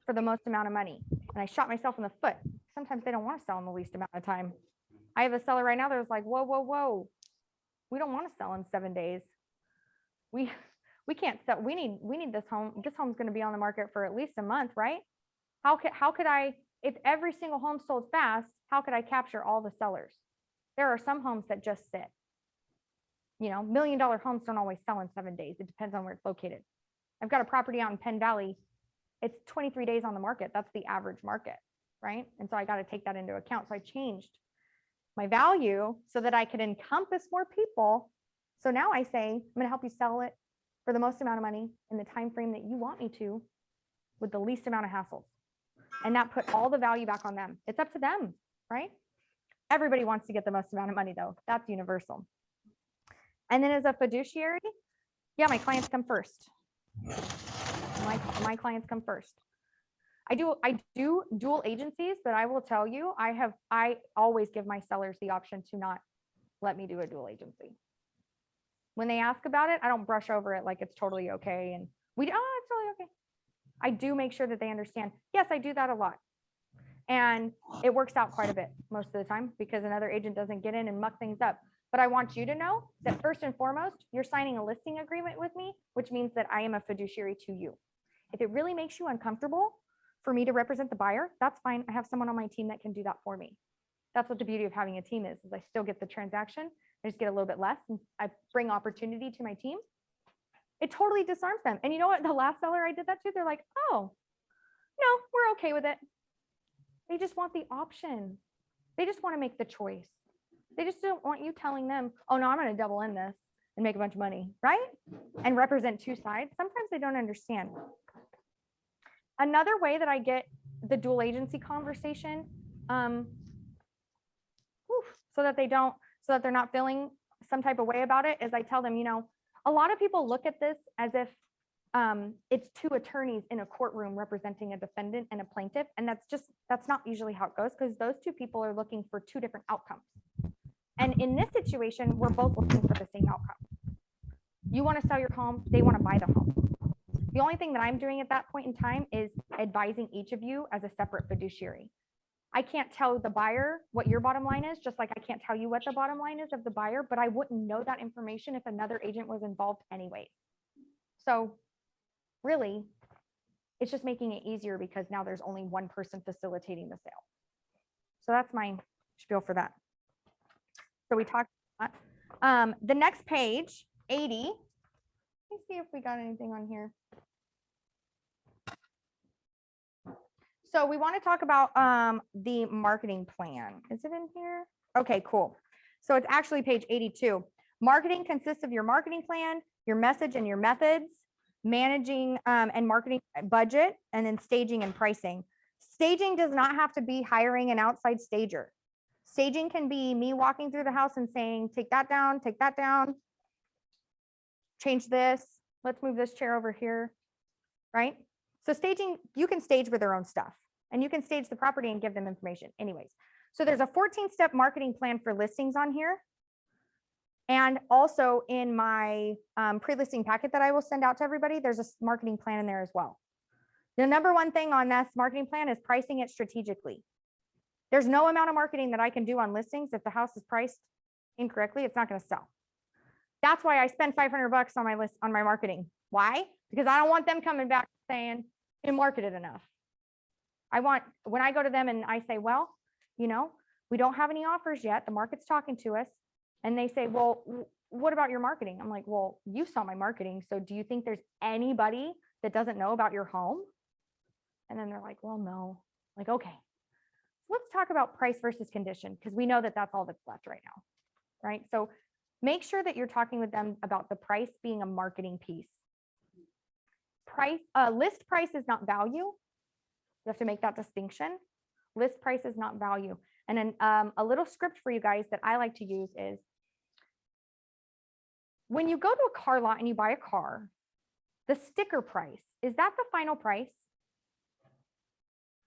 for the most amount of money. And I shot myself in the foot. Sometimes they don't want to sell in the least amount of time. I have a seller right now that was like, whoa. We don't want to sell in 7 days. We can't sell. We need this home. This home's going to be on the market for at least a month, right? How could I, if every single home sold fast, how could I capture all the sellers? There are some homes that just sit. $1 million homes don't always sell in 7 days. It depends on where it's located. I've got a property out in Penn Valley. It's 23 days on the market. That's the average market, right? And so I got to take that into account. So I changed my value so that I could encompass more people. So now I say, I'm going to help you sell it for the most amount of money in the time frame that you want me to with the least amount of hassles. And that put all the value back on them. It's up to them, right? Everybody wants to get the most amount of money though. That's universal. And then as a fiduciary, yeah, my clients come first. My clients come first. I do dual agencies, but I will tell you, I always give my sellers the option to not let me do a dual agency. When they ask about it, I don't brush over it like it's totally okay. And it's totally okay. I do make sure that they understand. Yes, I do that a lot. And it works out quite a bit most of the time because another agent doesn't get in and muck things up. But I want you to know that first and foremost, you're signing a listing agreement with me, which means that I am a fiduciary to you. If it really makes you uncomfortable for me to represent the buyer, that's fine. I have someone on my team that can do that for me. That's what the beauty of having a team is I still get the transaction. I just get a little bit less and I bring opportunity to my team. It totally disarms them. And you know what? The last seller I did that to, they're like, oh, no, we're okay with it. They just want the option. They just want to make the choice. They just don't want you telling them, oh no, I'm going to double in this and make a bunch of money, right? And represent two sides. Sometimes they don't understand. Another way that I get the dual agency conversation, so that they're not feeling some type of way about it, is I tell them, a lot of people look at this as if it's two attorneys in a courtroom representing a defendant and a plaintiff. And that's not usually how it goes, because those two people are looking for two different outcomes. And in this situation, we're both looking for the same outcome. You want to sell your home, they want to buy the home. The only thing that I'm doing at that point in time is advising each of you as a separate fiduciary. I can't tell the buyer what your bottom line is, just like I can't tell you what the bottom line is of the buyer, but I wouldn't know that information if another agent was involved anyways. So really, it's just making it easier because now there's only one person facilitating the sale. So that's my spiel for that. So we talked about that. The next page, 80. Let me see if we got anything on here. So we want to talk about the marketing plan. Is it in here? Okay, cool. So it's actually page 82. Marketing consists of your marketing plan, your message and your methods, managing and marketing budget, and then staging and pricing. Staging does not have to be hiring an outside stager. Staging can be me walking through the house and saying, take that down, change this, let's move this chair over here, right? So staging, you can stage with their own stuff, and you can stage the property and give them information anyways. So there's a 14-step marketing plan for listings on here. And also in my pre-listing packet that I will send out to everybody, there's a marketing plan in there as well. The number one thing on this marketing plan is pricing it strategically. There's no amount of marketing that I can do on listings. If the house is priced incorrectly, it's not going to sell. That's why I spend $500 on my list, on my marketing. Why? Because I don't want them coming back saying, you marketed enough. I want, when I go to them and I say, well, you know, we don't have any offers yet. The market's talking to us. And they say, well, what about your marketing? I'm like, well, you saw my marketing. So do you think there's anybody that doesn't know about your home? And then they're like, well, no. I'm like, okay, let's talk about price versus condition, because we know that that's all that's left right now, right? So make sure that you're talking with them about the price being a marketing piece. List price is not value. You have to make that distinction. List price is not value. And then a little script for you guys that I like to use is, when you go to a car lot and you buy a car, the sticker price, is that the final price?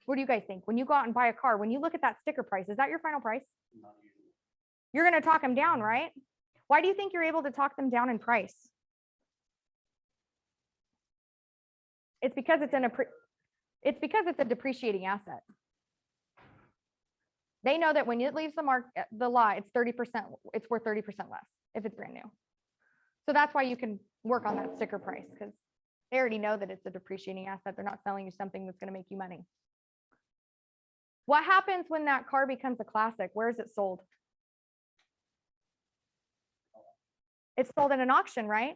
What do you guys think? When you go out and buy a car, when you look at that sticker price, is that your final price? You're going to talk them down, right? Why do you think you're able to talk them down in price? It's because it's a depreciating asset. They know that when it leaves the lot, it's 30%, it's worth 30% less if it's brand new. So that's why you can work on that sticker price, because they already know that it's a depreciating asset. They're not selling you something that's going to make you money. What happens when that car becomes a classic? Where is it sold? It's sold at an auction, right?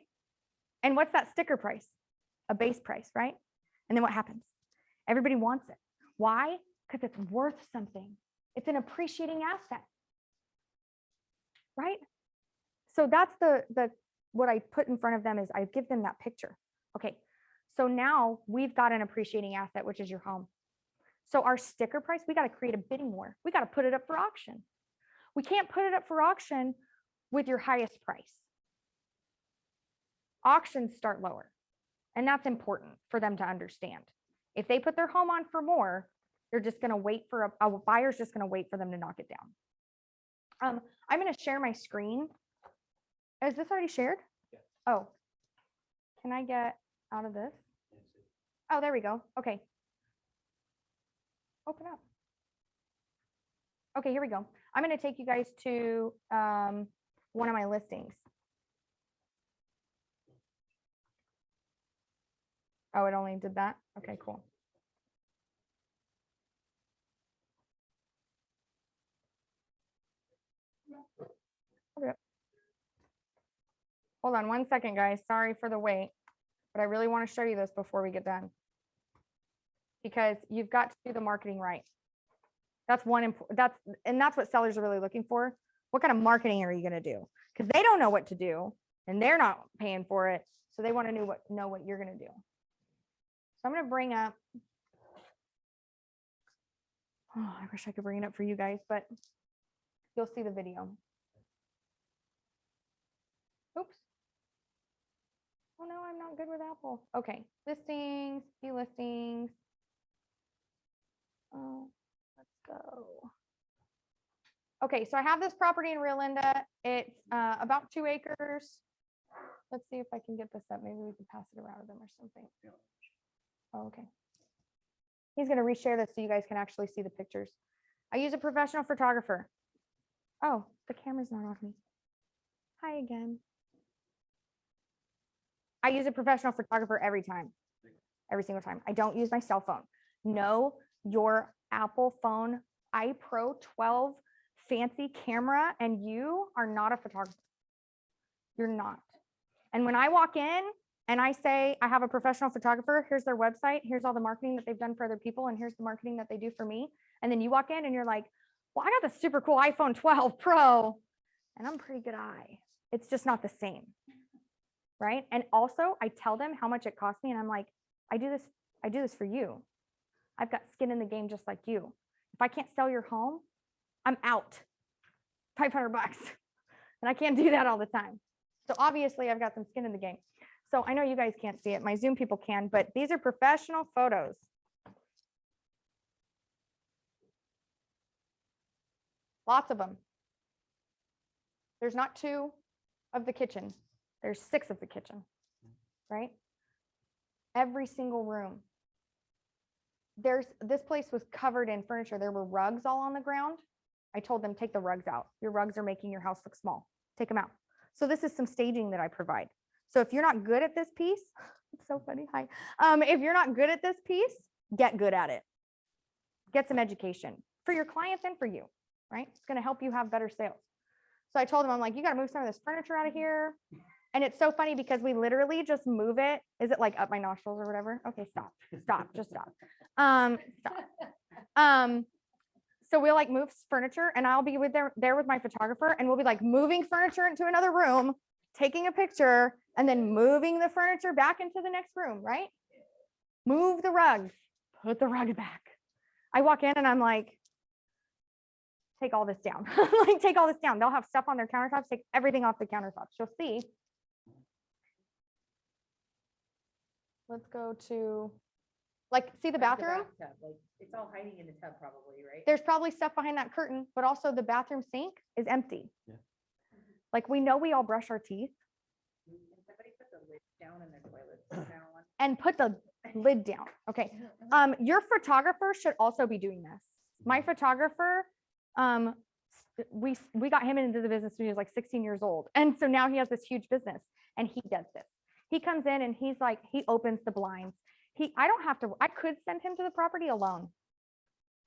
And what's that sticker price? A base price, right? And then what happens? Everybody wants it. Why? Because it's worth something. It's an appreciating asset, right? So that's what I put in front of them, is I give them that picture. Okay, so now we've got an appreciating asset, which is your home. So our sticker price, we got to create a bidding war. We got to put it up for auction. We can't put it up for auction with your highest price. Auctions start lower, and that's important for them to understand. If they put their home on for more, they're just going to wait for a buyer's just going to wait for them to knock it down. I'm going to share my screen. Is this already shared? Yeah. Oh, can I get out of this? Oh, there we go. Okay. Open up. Okay, here we go. I'm going to take you guys to one of my listings. Oh, it only did that? Okay, cool. Okay. Hold on one second, guys. Sorry for the wait, but I really want to show you this before we get done, because you've got to do the marketing right. That's that's what sellers are really looking for. What kind of marketing are you going to do? Because they don't know what to do, and they're not paying for it, so they want to know what you're going to do. So I'm going to bring up. Oh, I wish I could bring it up for you guys, but you'll see the video. Oops. Oh no, I'm not good with Apple. Okay, listings, view listings. Oh, let's go. Okay, so I have this property in Rio Linda. It's about 2 acres. Let's see if I can get this up. Maybe we can pass it around to them or something. Oh, okay. He's going to reshare this so you guys can actually see the pictures. I use a professional photographer. Oh, the camera's not off me. Hi again. I use a professional photographer every single time. I don't use my cell phone. No, your Apple phone iPro 12 fancy camera, and you are not a photographer. You're not. And when I walk in and I say, I have a professional photographer, here's their website, here's all the marketing that they've done for other people, and here's the marketing that they do for me. And then you walk in and you're like, well, I got this super cool iPhone 12 Pro, and I'm a pretty good eye. It's just not the same. Right. And also I tell them how much it costs me. And I'm like, I do this for you. I've got skin in the game just like you. If I can't sell your home, I'm out. $500. And I can't do that all the time. So obviously I've got some skin in the game. So I know you guys can't see it. My Zoom people can, but these are professional photos. Lots of them. There's not 2 of the kitchen. There's 6 of the kitchen, right? Every single room. This place was covered in furniture. There were rugs all on the ground. I told them, take the rugs out. Your rugs are making your house look small. Take them out. So this is some staging that I provide. So if you're not good at this piece, it's so funny. Hi. If you're not good at this piece, get good at it. Get some education for your clients and for you, right? It's going to help you have better sales. So I told them, I'm like, you got to move some of this furniture out of here. And it's so funny because we literally just move it. Is it like up my nostrils or whatever? Okay, stop, just stop. Stop. So we'll like move furniture and I'll be there with my photographer and we'll be like moving furniture into another room, taking a picture and then moving the furniture back into the next room, right? Move the rugs, put the rug back. I walk in and I'm like, take all this down. Like, take all this down. They'll have stuff on their countertops, take everything off the countertops. You'll see. Let's go to, like, see the bathroom? Like, it's all hiding in the tub probably, right? There's probably stuff behind that curtain, but also the bathroom sink is empty. Yeah. Like, we know we all brush our teeth And somebody put the lid down in their toilet from now on. and put the lid down. Okay. Your photographer should also be doing this. My photographer, we got him into the business when he was like 16 years old. And so now he has this huge business and he does this. He comes in and he's like, he opens the blinds. I could send him to the property alone.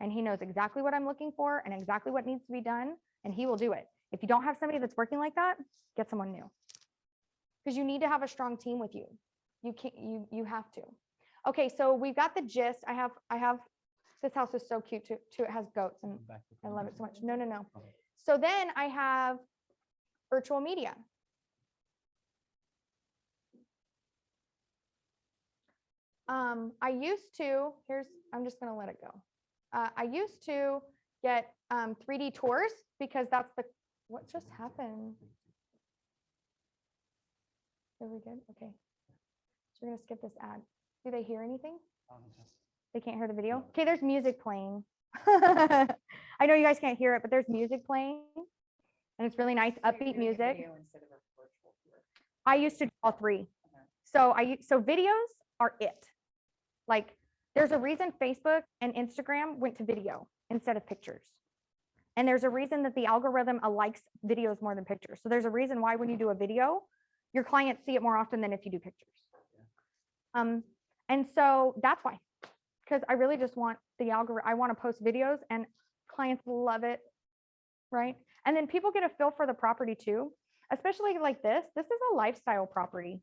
And he knows exactly what I'm looking for and exactly what needs to be done. And he will do it. If you don't have somebody that's working like that, get someone new. Because you need to have a strong team with you. You have to. Okay, so we've got the gist. I have this house is so cute too. It has goats and I love it so much. No. So then I have virtual media. I'm just gonna let it go. I used to get 3D tours because what just happened? Are we good? Okay. So we're gonna skip this ad. Do they hear anything? They can't hear the video? Okay, there's music playing. I know you guys can't hear it, but there's music playing. And it's really nice, upbeat music. I used to do all 3. So videos are it. Like, there's a reason Facebook and Instagram went to video instead of pictures. And there's a reason that the algorithm likes videos more than pictures. So there's a reason why when you do a video, your clients see it more often than if you do pictures. And so that's why, because I really just want the algorithm. I want to post videos and clients love it, right? And then people get a feel for the property too, especially like this. This is a lifestyle property.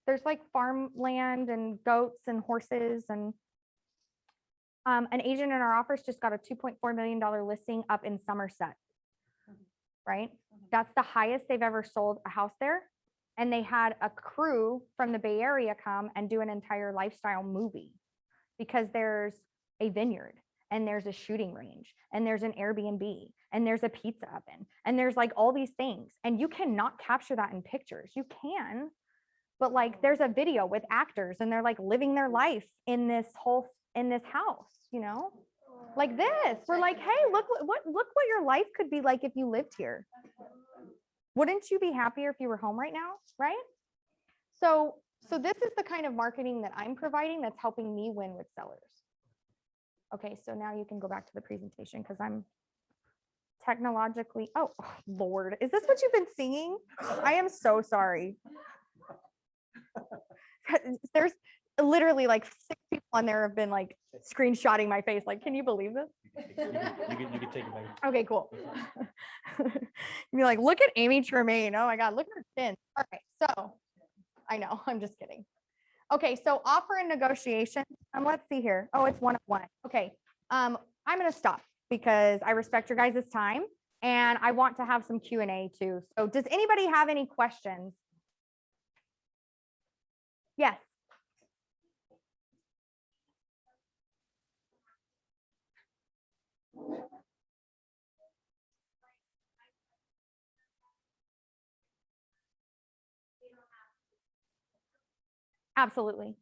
There's like farmland and goats and horses, and an agent in our office just got a $2.4 million listing up in Somerset, right? That's the highest they've ever sold a house there. And they had a crew from the Bay Area come and do an entire lifestyle movie because there's a vineyard and there's a shooting range and there's an Airbnb and there's a pizza oven and there's like all these things. And you cannot capture that in pictures. You can, but like there's a video with actors and they're like living their life in this house, you know, like this. We're like, hey, look what your life could be like if you lived here. Wouldn't you be happier if you were home right now, right? So this is the kind of marketing that I'm providing that's helping me win with sellers. Okay, so now you can go back to the presentation because I'm technologically, oh Lord, is this what you've been singing? I am so sorry. There's literally like 6 people on there have been like screenshotting my face. Like, can you believe this? You can take it back. Okay, cool. You'd be like, look at Amy Tremayne. Oh my God, look at her chin. All right, so I know, I'm just kidding. Okay, so offer and negotiation. Let's see here. Oh, it's 101. Okay, I'm gonna stop because I respect your guys' time. And I want to have some Q&A too. So does anybody have any questions? Yes. Absolutely.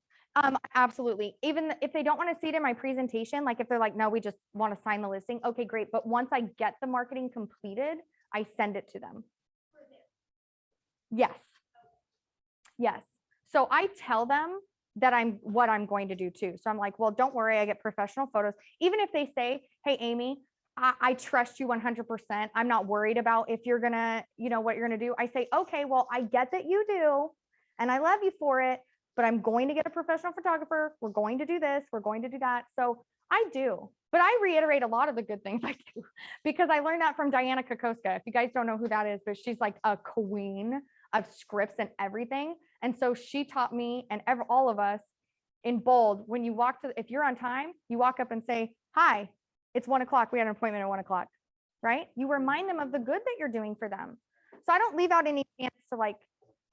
Absolutely. Even if they don't want to see it in my presentation, like if they're like, no, we just want to sign the listing. Okay, great. But once I get the marketing completed, I send it to them. Yes. Yes. So I tell them that what I'm going to do too. So I'm like, well, don't worry. I get professional photos. Even if they say, hey, Amy, I trust you 100%. I'm not worried about if you're going to, what you're going to do. I say, okay, well, I get that you do, and I love you for it, but I'm going to get a professional photographer. We're going to do this. We're going to do that. So I do, but I reiterate a lot of the good things I do because I learned that from Diana Kokoska. If you guys don't know who that is, but she's like a queen of scripts and everything. And so she taught me and all of us in bold, when you walk if you're on time, you walk up and say, hi, it's 1 o'clock. We had an appointment at 1 o'clock, right? You remind them of the good that you're doing for them. So I don't leave out any chance to like,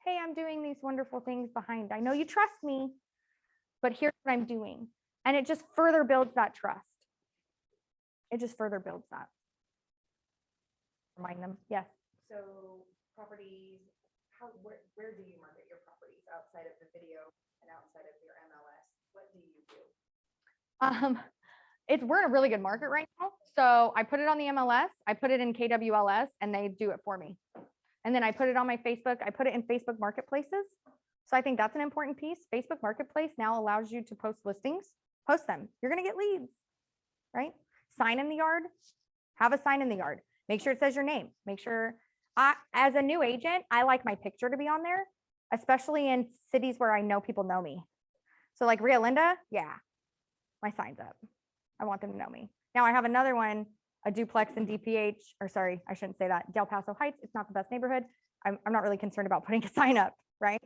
hey, I'm doing these wonderful things behind. I know you trust me, but here's what I'm doing. And it just further builds that trust. It just further builds that. Remind them, yes. So properties, where do you market your properties outside of the video and outside of your MLS? What do you do? We're in a really good market right now. So I put it on the MLS, I put it in KWLS, and they do it for me. And then I put it on my Facebook. I put it in Facebook marketplaces. So I think that's an important piece. Facebook marketplace now allows you to post listings, post them. You're going to get leads, right? Sign in the yard, have a sign in the yard. Make sure it says your name. Make sure, as a new agent, I like my picture to be on there, especially in cities where I know people know me. So like Rio Linda, yeah, my sign's up. I want them to know me. Now I have another one, a duplex in DPH, or sorry, I shouldn't say that. Del Paso Heights, it's not the best neighborhood. I'm not really concerned about putting a sign up, right?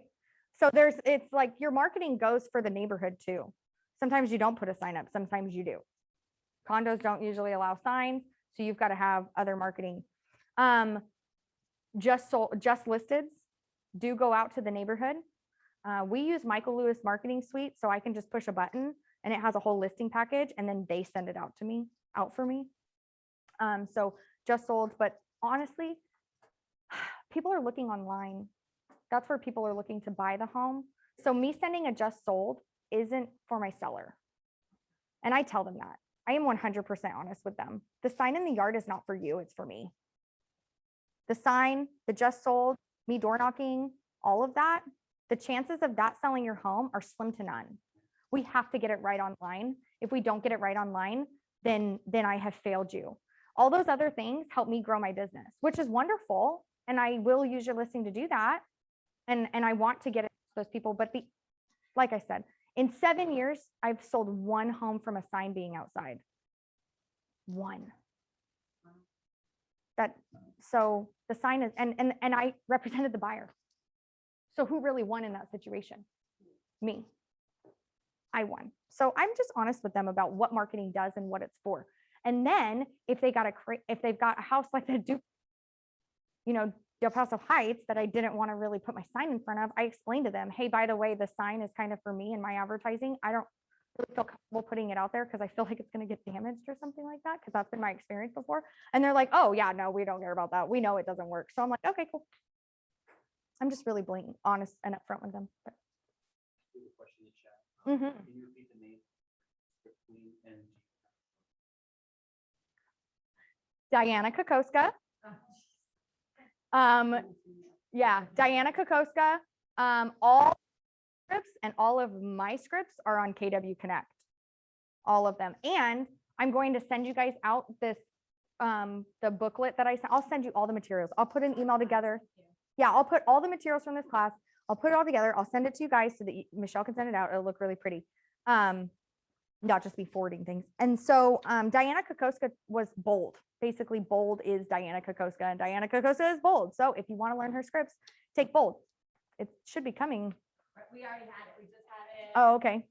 So it's like your marketing goes for the neighborhood too. Sometimes you don't put a sign up, sometimes you do. Condos don't usually allow signs, so you've got to have other marketing. Just listeds do go out to the neighborhood. We use Michael Lewis Marketing Suite, so I can just push a button and it has a whole listing package, and then they send it out for me. So just sold, but honestly, people are looking online. That's where people are looking to buy the home. So me sending a just sold isn't for my seller. And I tell them that. I am 100% honest with them. The sign in the yard is not for you, it's for me. The sign, the just sold, me door knocking, all of that, the chances of that selling your home are slim to none. We have to get it right online. If we don't get it right online, then I have failed you. All those other things help me grow my business, which is wonderful. And I will use your listing to do that. And I want to get it to those people. But like I said, in 7 years, I've sold one home from a sign being outside. One. So the sign is, and I represented the buyer. So who really won in that situation? Me. I won. So I'm just honest with them about what marketing does and what it's for. And then if they've got a house like the Del Paso Heights that I didn't want to really put my sign in front of, I explained to them, hey, by the way, the sign is kind of for me and my advertising. I don't really feel comfortable putting it out there because I feel like it's going to get damaged or something like that, because that's been my experience before. And they're like, oh yeah, no, we don't care about that. We know it doesn't work. So I'm like, okay, cool. I'm just really blatant, honest, and upfront with them. But. Question in chat. Mhm. Can you repeat the name? And Diana Kokoska. Yeah, Diana Kokoska. All scripts and all of my scripts are on KW Connect. All of them. And I'm going to send you guys out this the booklet that I sent. I'll send you all the materials. I'll put an email together. Yeah, I'll put all the materials from this class. I'll put it all together. I'll send it to you guys so that Michelle can send it out. It'll look really pretty. Not just be forwarding things. And so Diana Kokoska was bold. Basically, bold is Diana Kokoska, and Diana Kokoska is bold. So if you want to learn her scripts, take bold. It should be coming. We already had it. We just had it. Oh, okay.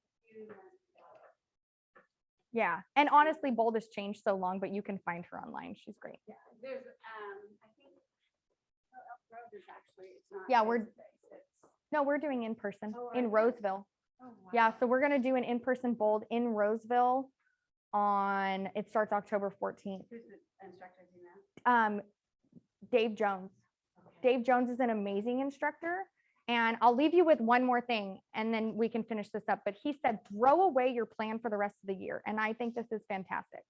Yeah. And honestly, bold has changed so long, but you can find her online. She's great. Yeah, There's, I think, Elk Grove is actually, it's not. Yeah, we're- face-to-face, it's- No, we're doing in person Oh, are in you? Roseville. Oh, wow. Yeah, so we're gonna do an in-person bold in Roseville on, it starts October 14th. Who's the instructor, do you know? Dave Jones. Okay. Dave Jones is an amazing instructor. And I'll leave you with one more thing and then we can finish this up. But he said, throw away your plan for the rest of the year. And I think this is fantastic.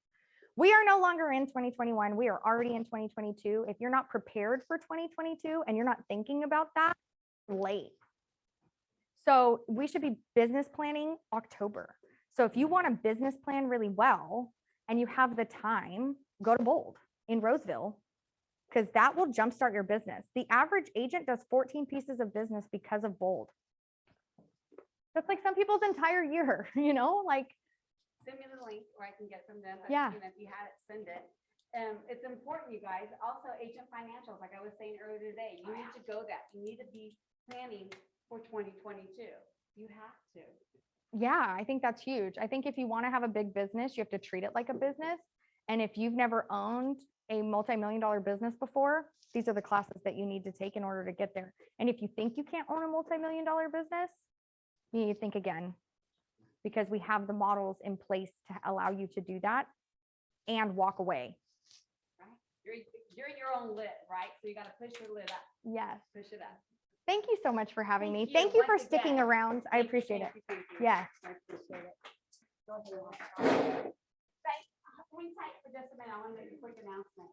We are no longer in 2021. We are already in 2022. If you're not prepared for 2022 and you're not thinking about that, late. So we should be business planning October. So if you want a business plan really well and you have the time, go to Bold in Roseville, because that will jumpstart your business. The average agent does 14 pieces of business because of Bold. That's like some people's entire year, like, Send me the link where I can get from them. But, Yeah. If you have it, send it. It's important, you guys. Also, agent financials, like I was saying earlier today, you need to go that. You need to be planning for 2022. You have to. yeah, I think that's huge. I think if you want to have a big business, you have to treat it like a business. And if you've never owned a multi-million-dollar business before, these are the classes that you need to take in order to get there. And if you think you can't own a multi-million-dollar business, you need to think again, because we have the models in place to allow you to do that and walk away. You're your own lid, right? So you got to push your lid up, Yes. push it up. Thank you so much for having me. Thank you Thank you for once sticking again. around. I Thank you, appreciate it. thank you, thank you. Yes. I appreciate it. Go ahead. Thanks. Hold me tight for just a minute. I want to make a quick announcement.